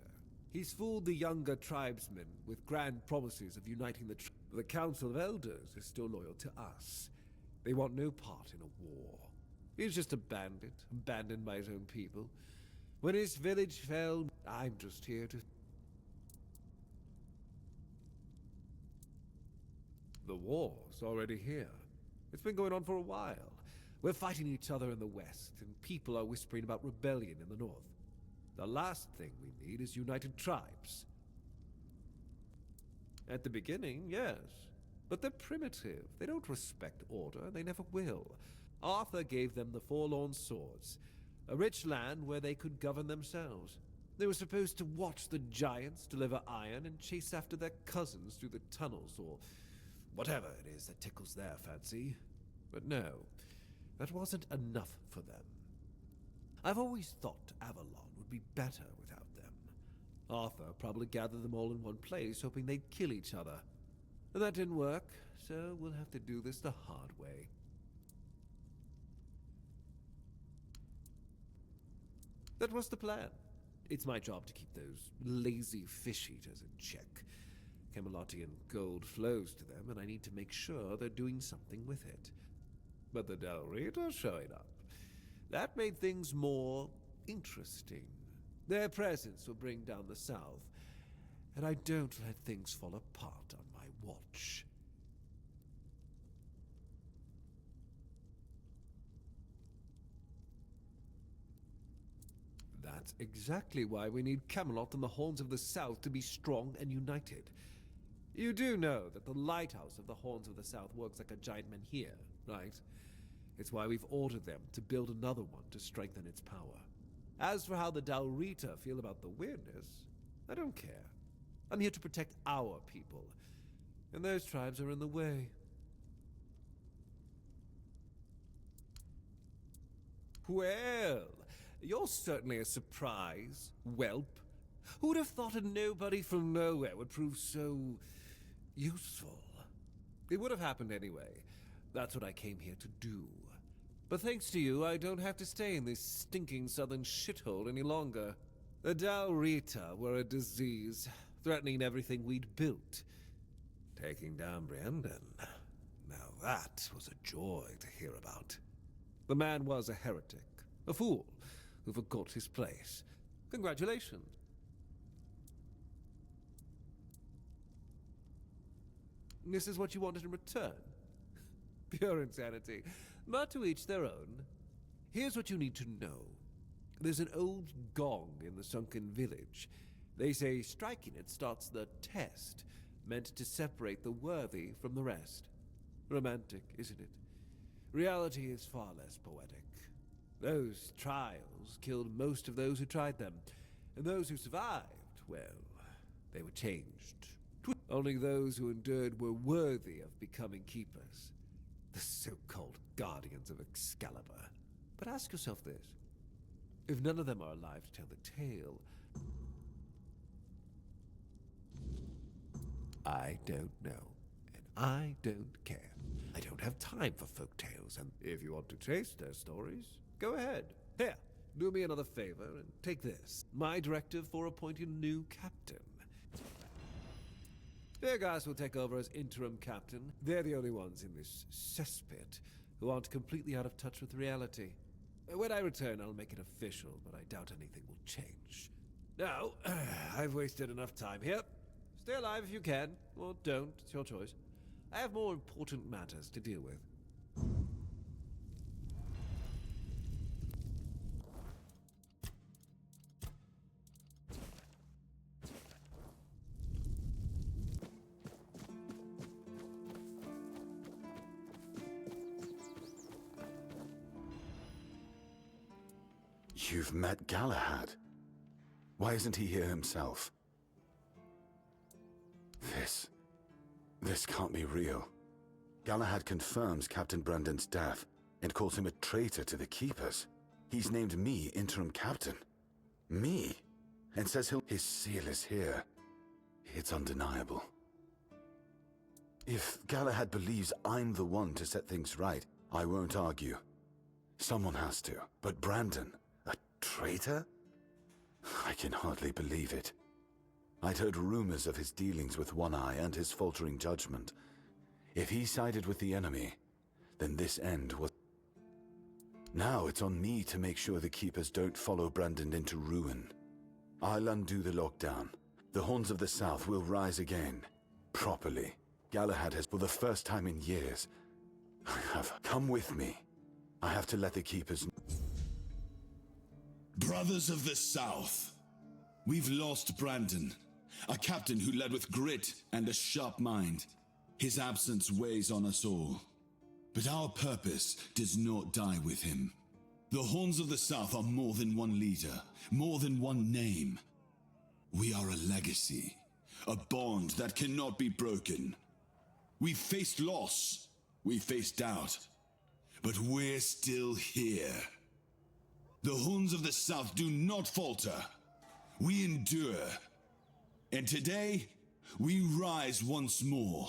He's fooled the younger tribesmen with grand promises of uniting the Council of Elders is still loyal to us. They want no part in a war. He's just a bandit, abandoned by his own people. When his village fell, I'm just here to... The war's already here. It's been going on for a while. We're fighting each other in the west, and people are whispering about rebellion in the north. The last thing we need is united tribes. At the beginning, yes. But they're primitive. They don't respect order, and they never will. Arthur gave them the Forlorn Swords, a rich land where they could govern themselves. They were supposed to watch the giants deliver iron and chase after their cousins through the tunnels, or whatever it is that tickles their fancy. But no, that wasn't enough for them. I've always thought Avalon would be better without them. Arthur probably gathered them all in one place, hoping they'd kill each other. But that didn't work, so we'll have to do this the hard way. That was the plan. It's my job to keep those lazy fish eaters in check. Camelotian gold flows to them, and I need to make sure they're doing something with it. But the Dalrita showing up. That made things more interesting. Their presence will bring down the south, and I don't let things fall apart on my watch. That's exactly why we need Camelot and the Horns of the South to be strong and united. You do know that the lighthouse of the Horns of the South works like a giant menhir, right? It's why we've ordered them to build another one to strengthen its power. As for how the Dalrita feel about the Wyrdness, I don't care. I'm here to protect our people, and those tribes are in the way. Well, you're certainly a surprise, whelp. Who would have thought a nobody from nowhere would prove so... useful? It would have happened anyway. That's what I came here to do. But thanks to you, I don't have to stay in this stinking southern shithole any longer. The Dalrita were a disease, threatening everything we'd built. Taking down Brendan. Now that was a joy to hear about. The man was a heretic, a fool, who forgot his place. Congratulations. This is what you wanted in return? Pure insanity. But to each their own. Here's what you need to know. There's an old gong in the sunken village. They say striking it starts the test, meant to separate the worthy from the rest. Romantic, isn't it? Reality is far less poetic. Those trials killed most of those who tried them, and those who survived, well, they were changed. Only those who endured were worthy of becoming keepers. The so-called guardians of Excalibur. But ask yourself this. If none of them are alive to tell the tale, I don't know, and I don't care. I don't have time for folk tales, and if you want to chase their stories, go ahead. Here, do me another favor and take this. My directive for appointing a new captain. Their guys will take over as interim captain. They're the only ones in this cesspit who aren't completely out of touch with reality. When I return, I'll make it official, but I doubt anything will change. Now, I've wasted enough time here. Stay alive if you can, or don't, it's your choice. I have more important matters to deal with. You've met Galahad. Why isn't he here himself? This can't be real. Galahad confirms Captain Brandon's death and calls him a traitor to the Keepers. He's named me interim captain. Me? And says his seal is here. It's undeniable. If Galahad believes I'm the one to set things right, I won't argue. Someone has to. But Brandon, a traitor? I can hardly believe it. I'd heard rumors of his dealings with One Eye and his faltering judgment. If he sided with the enemy, then this end was... Now it's on me to make sure the Keepers don't follow Brandon into ruin. I'll undo the lockdown. The Horns of the South will rise again. Properly. Galahad has, for the first time in years... Come with me. I have to let the Keepers... Brothers of the South, we've lost Brandon, a captain who led with grit and a sharp mind. His absence weighs on us all. But our purpose does not die with him. The Horns of the South are more than one leader, more than one name. We are a legacy, a bond that cannot be broken. We faced loss, we faced doubt, but we're still here. The Horns of the South do not falter. We endure. And today, we rise once more.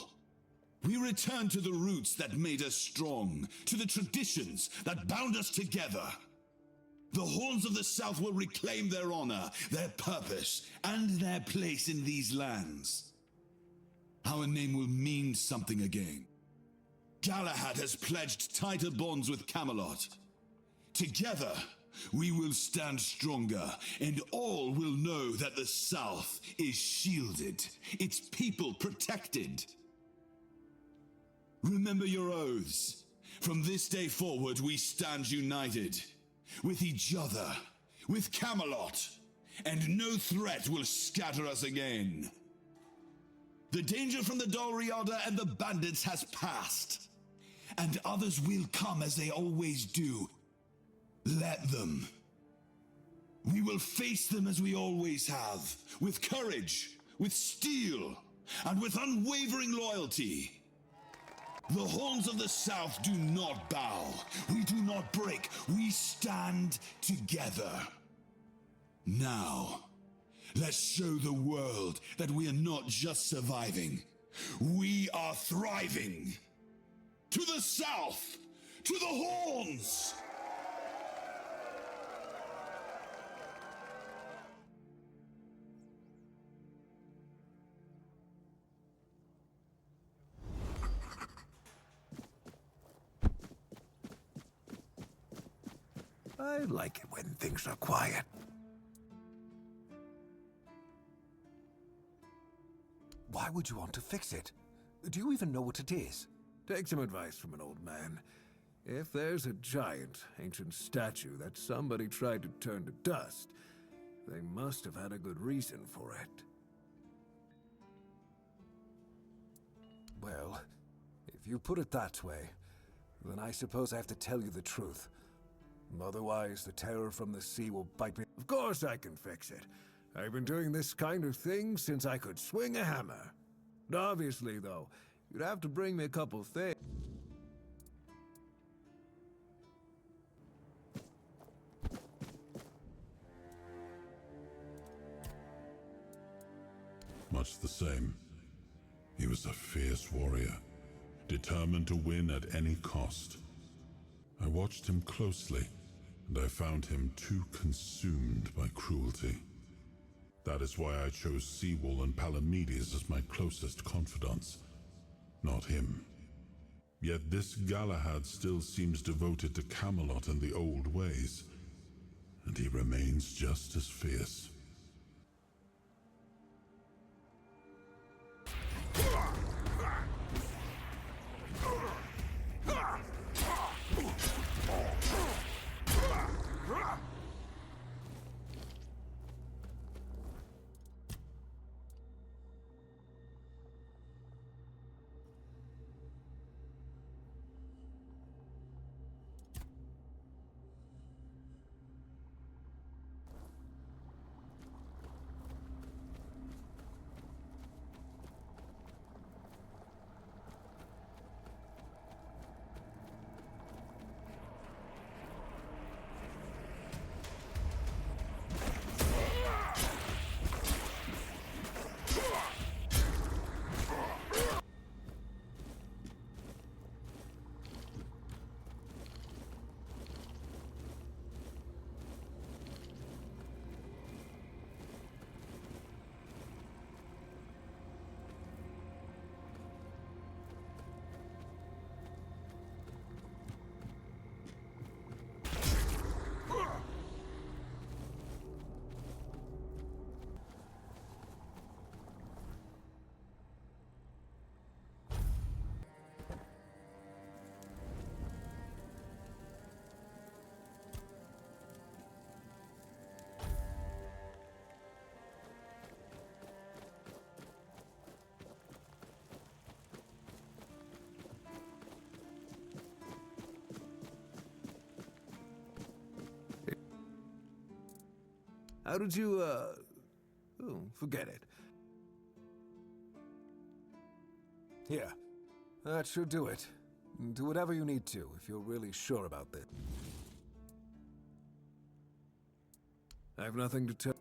We return to the roots that made us strong, to the traditions that bound us together. The Horns of the South will reclaim their honor, their purpose, and their place in these lands. Our name will mean something again. Galahad has pledged tighter bonds with Camelot. Together, we will stand stronger, and all will know that the South is shielded, its people protected. Remember your oaths. From this day forward, we stand united. With each other, with Camelot, and no threat will scatter us again. The danger from the Dalriada and the bandits has passed, and others will come as they always do. Let them. We will face them as we always have, with courage, with steel, and with unwavering loyalty. The Horns of the South do not bow. We do not break. We stand together. Now, let's show the world that we are not just surviving. We are thriving. To the South! To the Horns! I like it when things are quiet. Why would you want to fix it? Do you even know what it is? Take some advice from an old man. If there's a giant, ancient statue that somebody tried to turn to dust, they must have had a good reason for it. Well, if you put it that way, then I suppose I have to tell you the truth. Otherwise, the terror from the sea will bite me. Of course I can fix it. I've been doing this kind of thing since I could swing a hammer. Obviously, though, you'd have to bring me a couple things. Much the same. He was a fierce warrior, determined to win at any cost. I watched him closely, and I found him too consumed by cruelty. That is why I chose Seawall and Palamedes as my closest confidants, not him. Yet this Galahad still seems devoted to Camelot and the old ways, and he remains just as fierce. How did you, oh, forget it. Here, that should do it. Do whatever you need to, if you're really sure about this. I have nothing to tell.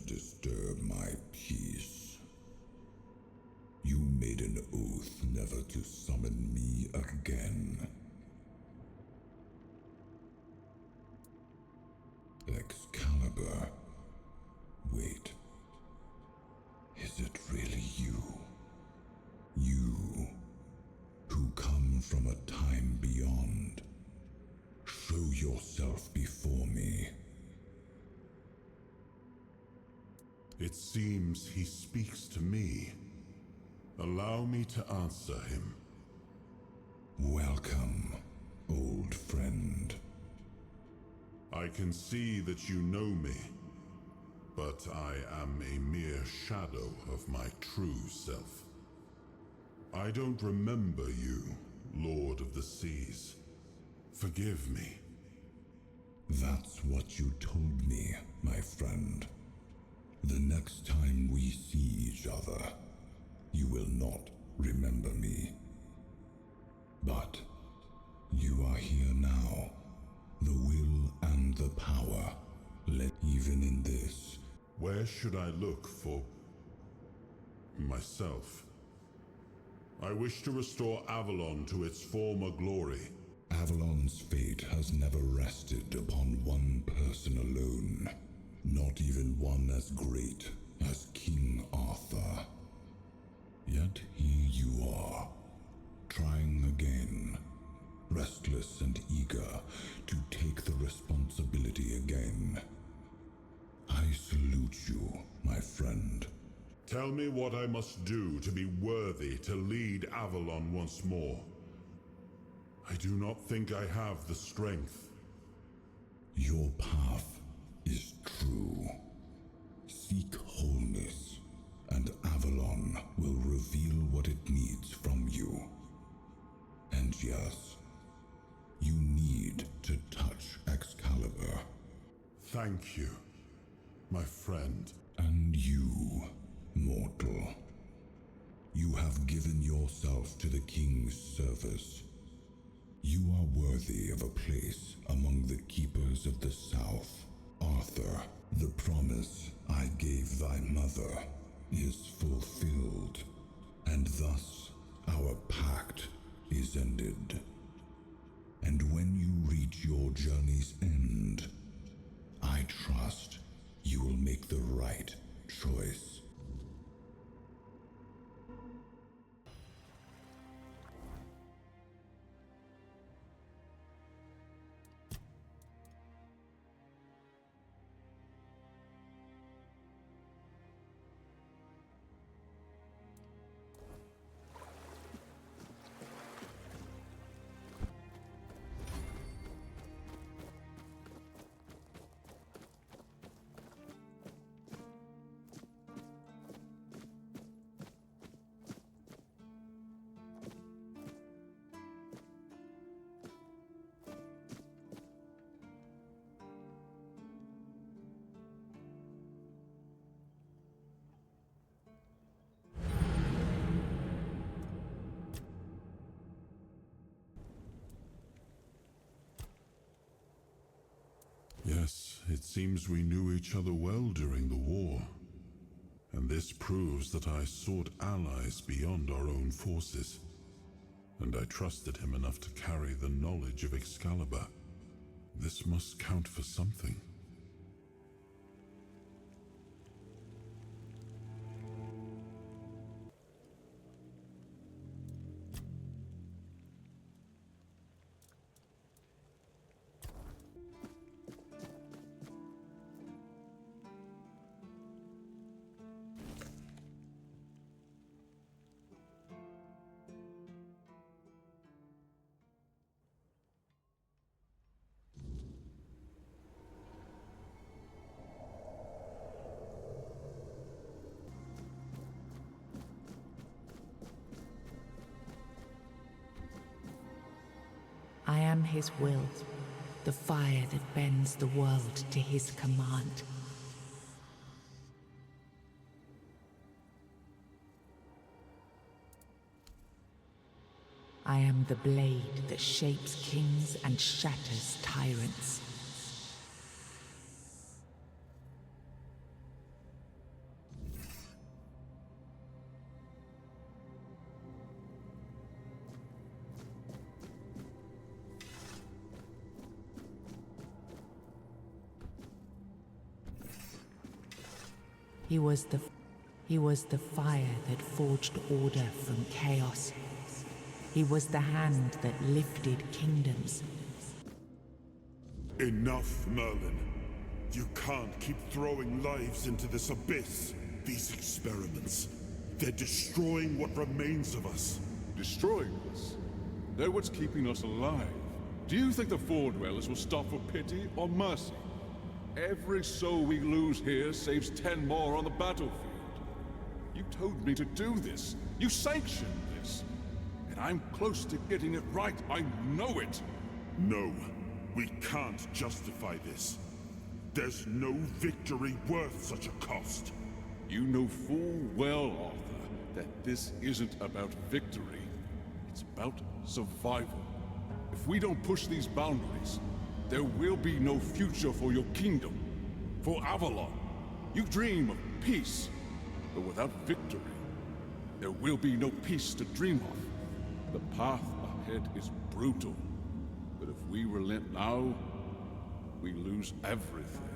Disturb my peace. You made an oath never to summon me again. Excalibur. Wait. Is it really you? It seems he speaks to me. Allow me to answer him. Welcome, old friend. I can see that you know me, but I am a mere shadow of my true self. I don't remember you, Lord of the Seas. Forgive me. That's what you told me, my friend. The next time we see each other, you will not remember me. But you are here now. The will and the power, even in this. Where should I look for myself? I wish to restore Avalon to its former glory. Avalon's fate has never rested upon one person alone, not even one as great as King Arthur. Yet here you are, trying again, restless and eager to take the responsibility again. I salute you, my friend. Tell me what I must do to be worthy to lead Avalon once more. I do not think I have the strength. Your path is true. Seek wholeness, and Avalon will reveal what it needs from you. And yes, you need to touch Excalibur. Thank you, my friend. And you, mortal. You have given yourself to the King's service. You are worthy of a place among the keepers of the South. Arthur, the promise I gave thy mother is fulfilled, and thus our pact is ended. And when you reach your journey's end, I trust you will make the right choice. Yes, it seems we knew each other well during the war. And this proves that I sought allies beyond our own forces. And I trusted him enough to carry the knowledge of Excalibur. This must count for something. I am his will, the fire that bends the world to his command. I am the blade that shapes kings and shatters tyrants. He was the fire that forged order from chaos. He was the hand that lifted kingdoms. Enough, Merlin. You can't keep throwing lives into this abyss. These experiments, they're destroying what remains of us. Destroying us? They're what's keeping us alive. Do you think the Four Dwellers will stop for pity or mercy? Every soul we lose here saves 10 more on the battlefield. You told me to do this. You sanctioned this. And I'm close to getting it right. I know it. No, we can't justify this. There's no victory worth such a cost. You know full well, Arthur, that this isn't about victory. It's about survival. If we don't push these boundaries, there will be no future for your kingdom, for Avalon. You dream of peace, but without victory, there will be no peace to dream of. The path ahead is brutal, but if we relent now, we lose everything.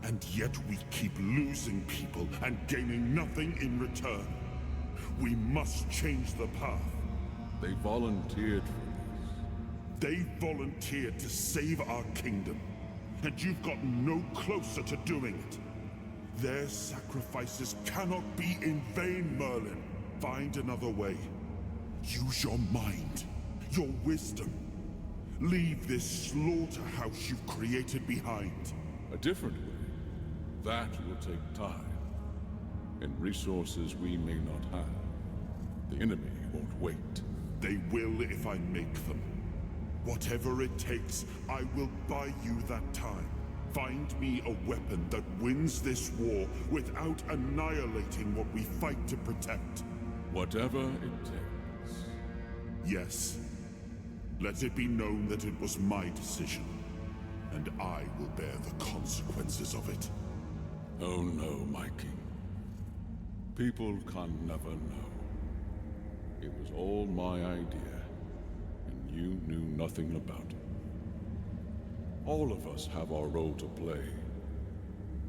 And yet we keep losing people and gaining nothing in return. We must change the path. They volunteered for They volunteered to save our kingdom, and you've gotten no closer to doing it. Their sacrifices cannot be in vain, Merlin. Find another way. Use your mind, your wisdom. Leave this slaughterhouse you've created behind. A different way. That will take time, and resources we may not have. The enemy won't wait. They will if I make them. Whatever it takes, I will buy you that time. Find me a weapon that wins this war without annihilating what we fight to protect. Whatever it takes. Yes. Let it be known that it was my decision, and I will bear the consequences of it. Oh no, my king. People can never know. It was all my idea. You knew nothing about it. All of us have our role to play.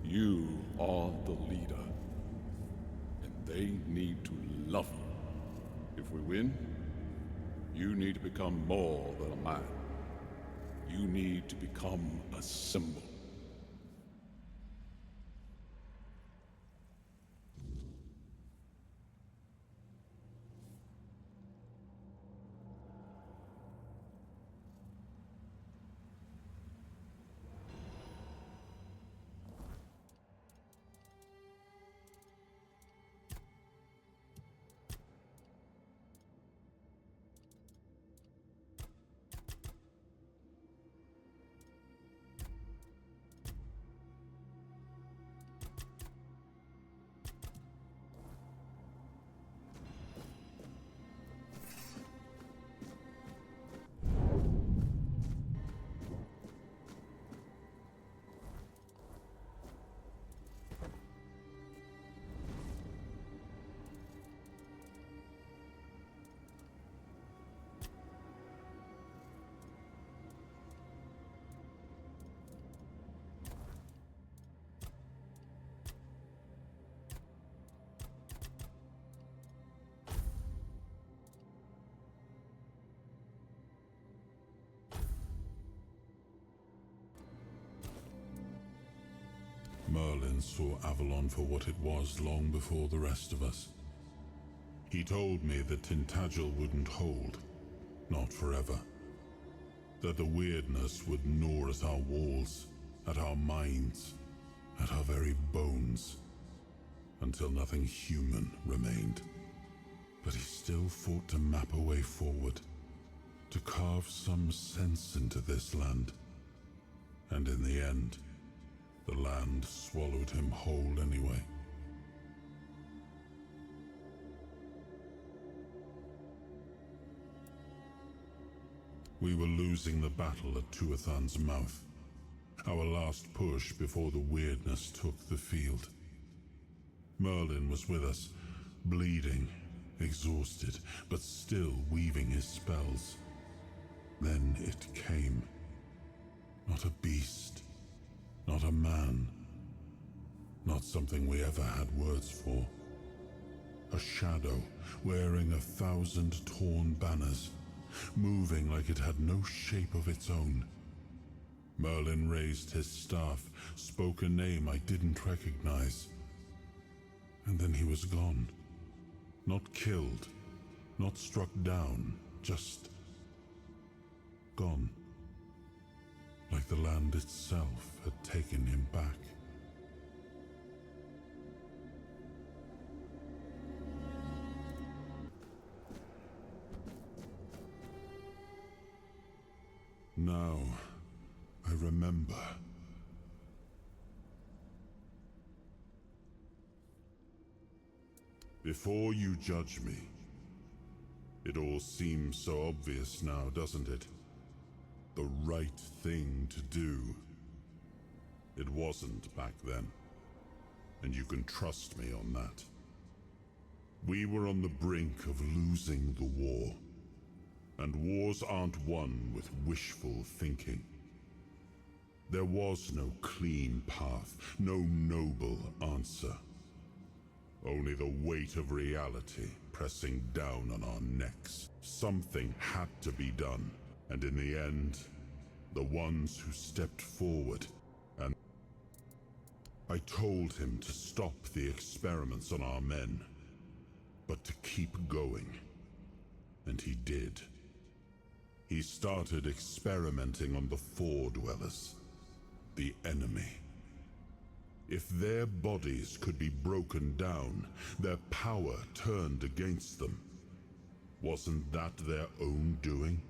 You are the leader. And they need to love you. If we win, you need to become more than a man. You need to become a symbol. Merlin saw Avalon for what it was long before the rest of us. He told me that Tintagel wouldn't hold, not forever. That the Wyrdness would gnaw at our walls, at our minds, at our very bones, until nothing human remained. But he still fought to map a way forward, to carve some sense into this land. And in the end, the land swallowed him whole anyway. We were losing the battle at Tuathan's mouth, our last push before the Wyrdness took the field. Merlin was with us, bleeding, exhausted, but still weaving his spells. Then it came. Not a beast, not a man, not something we ever had words for. A shadow wearing 1,000 torn banners, moving like it had no shape of its own. Merlin raised his staff, spoke a name I didn't recognize. And then he was gone. Not killed, not struck down, just gone. Like the land itself had taken him back. Now, I remember. Before you judge me, it all seems so obvious now, doesn't it? The right thing to do. It wasn't back then, and you can trust me on that. We were on the brink of losing the war, and wars aren't won with wishful thinking. There was no clean path, no noble answer. Only the weight of reality pressing down on our necks. Something had to be done, and in the end, the ones who stepped forward and I told him to stop the experiments on our men, but to keep going. And he did. He started experimenting on the Four Dwellers, the enemy. If their bodies could be broken down, their power turned against them, wasn't that their own doing?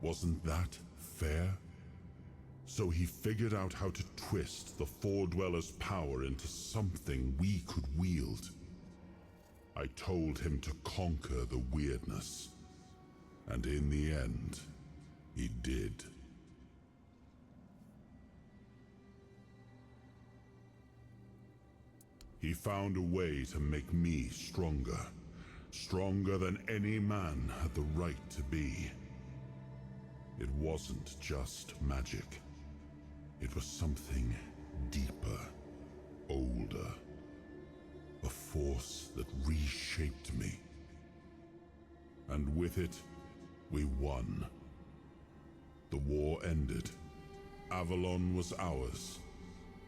Wasn't that fair? So he figured out how to twist the Four Dwellers' power into something we could wield. I told him to conquer the Wyrdness, and in the end, he did. He found a way to make me stronger. Stronger than any man had the right to be. It wasn't just magic. It was something deeper, older. A force that reshaped me. And with it, we won. The war ended. Avalon was ours.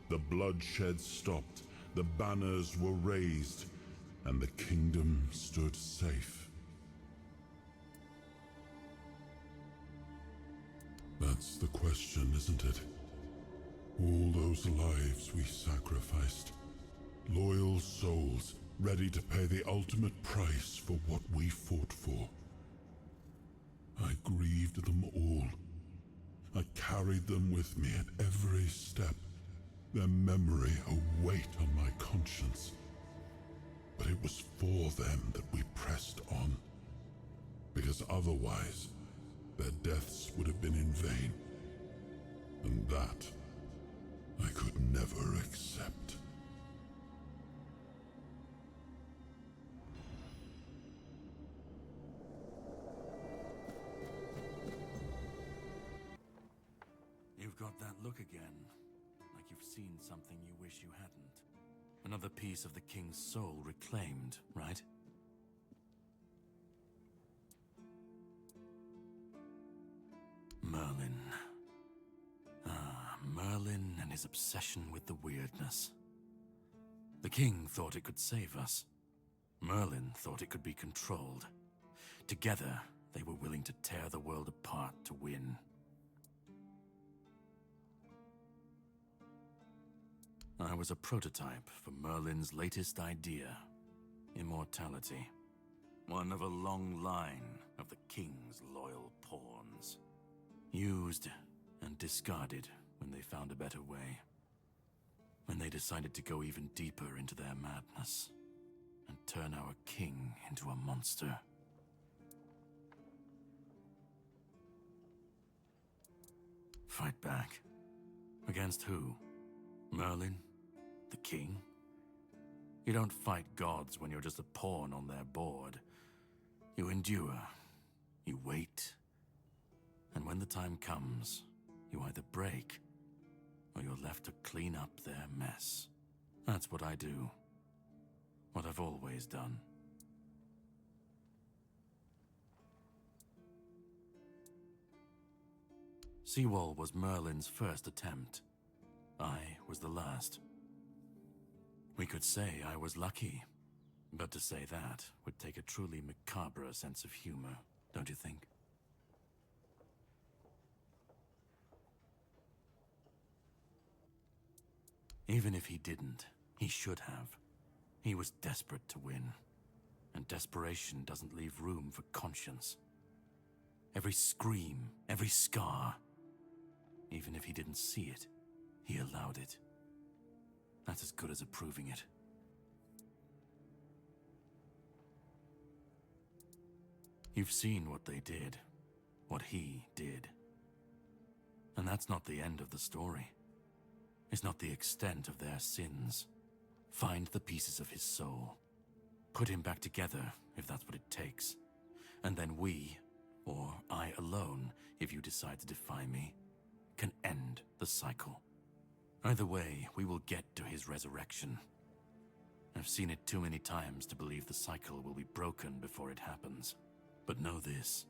The bloodshed stopped. The banners were raised, and the kingdom stood safe. That's the question, isn't it? All those lives we sacrificed. Loyal souls, ready to pay the ultimate price for what we fought for. I grieved them all. I carried them with me at every step. Their memory a weight on my conscience. But it was for them that we pressed on. Because otherwise, their deaths would have been in vain. And that, I could never accept. You've got that look again. Like you've seen something you wish you hadn't. Another piece of the king's soul reclaimed, right? Merlin. Ah, Merlin and his obsession with the Wyrdness. The king thought it could save us. Merlin thought it could be controlled. Together, they were willing to tear the world apart to win. I was a prototype for Merlin's latest idea, immortality. One of a long line of the king's loyal pawns. Used and discarded when they found a better way. When they decided to go even deeper into their madness and turn our king into a monster. Fight back. Against who? Merlin? The king? You don't fight gods when you're just a pawn on their board. You endure. You wait. And when the time comes, you either break, or you're left to clean up their mess. That's what I do. What I've always done. Seawall was Merlin's first attempt. I was the last. We could say I was lucky, but to say that would take a truly macabre sense of humor, don't you think? Even if he didn't, he should have. He was desperate to win, and desperation doesn't leave room for conscience. Every scream, every scar, even if he didn't see it, he allowed it. That's as good as approving it. You've seen what they did, what he did. And that's not the end of the story. It's not the extent of their sins. Find the pieces of his soul. Put him back together, if that's what it takes. And then we, or I alone, if you decide to defy me, can end the cycle. Either way, we will get to his resurrection. I've seen it too many times to believe the cycle will be broken before it happens. But know this,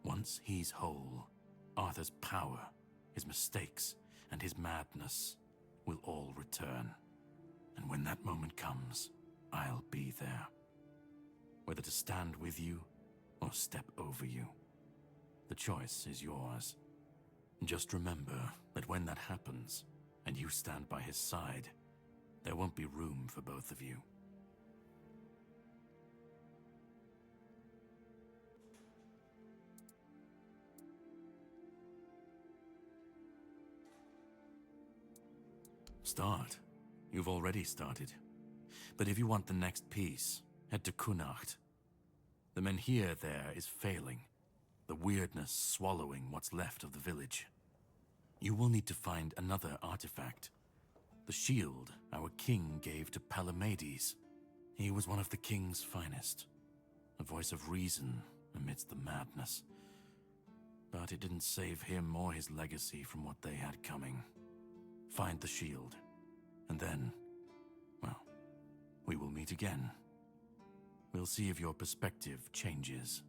once he's whole, Arthur's power, his mistakes, and his madness will all return. And when that moment comes, I'll be there. Whether to stand with you or step over you. The choice is yours. Just remember that when that happens, and you stand by his side, there won't be room for both of you. Start. You've already started. But if you want the next piece, head to Kunacht. The menhir there is failing, the Wyrdness swallowing what's left of the village. You will need to find another artifact. The shield our king gave to Palamedes. He was one of the king's finest. A voice of reason amidst the madness. But it didn't save him or his legacy from what they had coming. Find the shield. And then, well, we will meet again. We'll see if your perspective changes.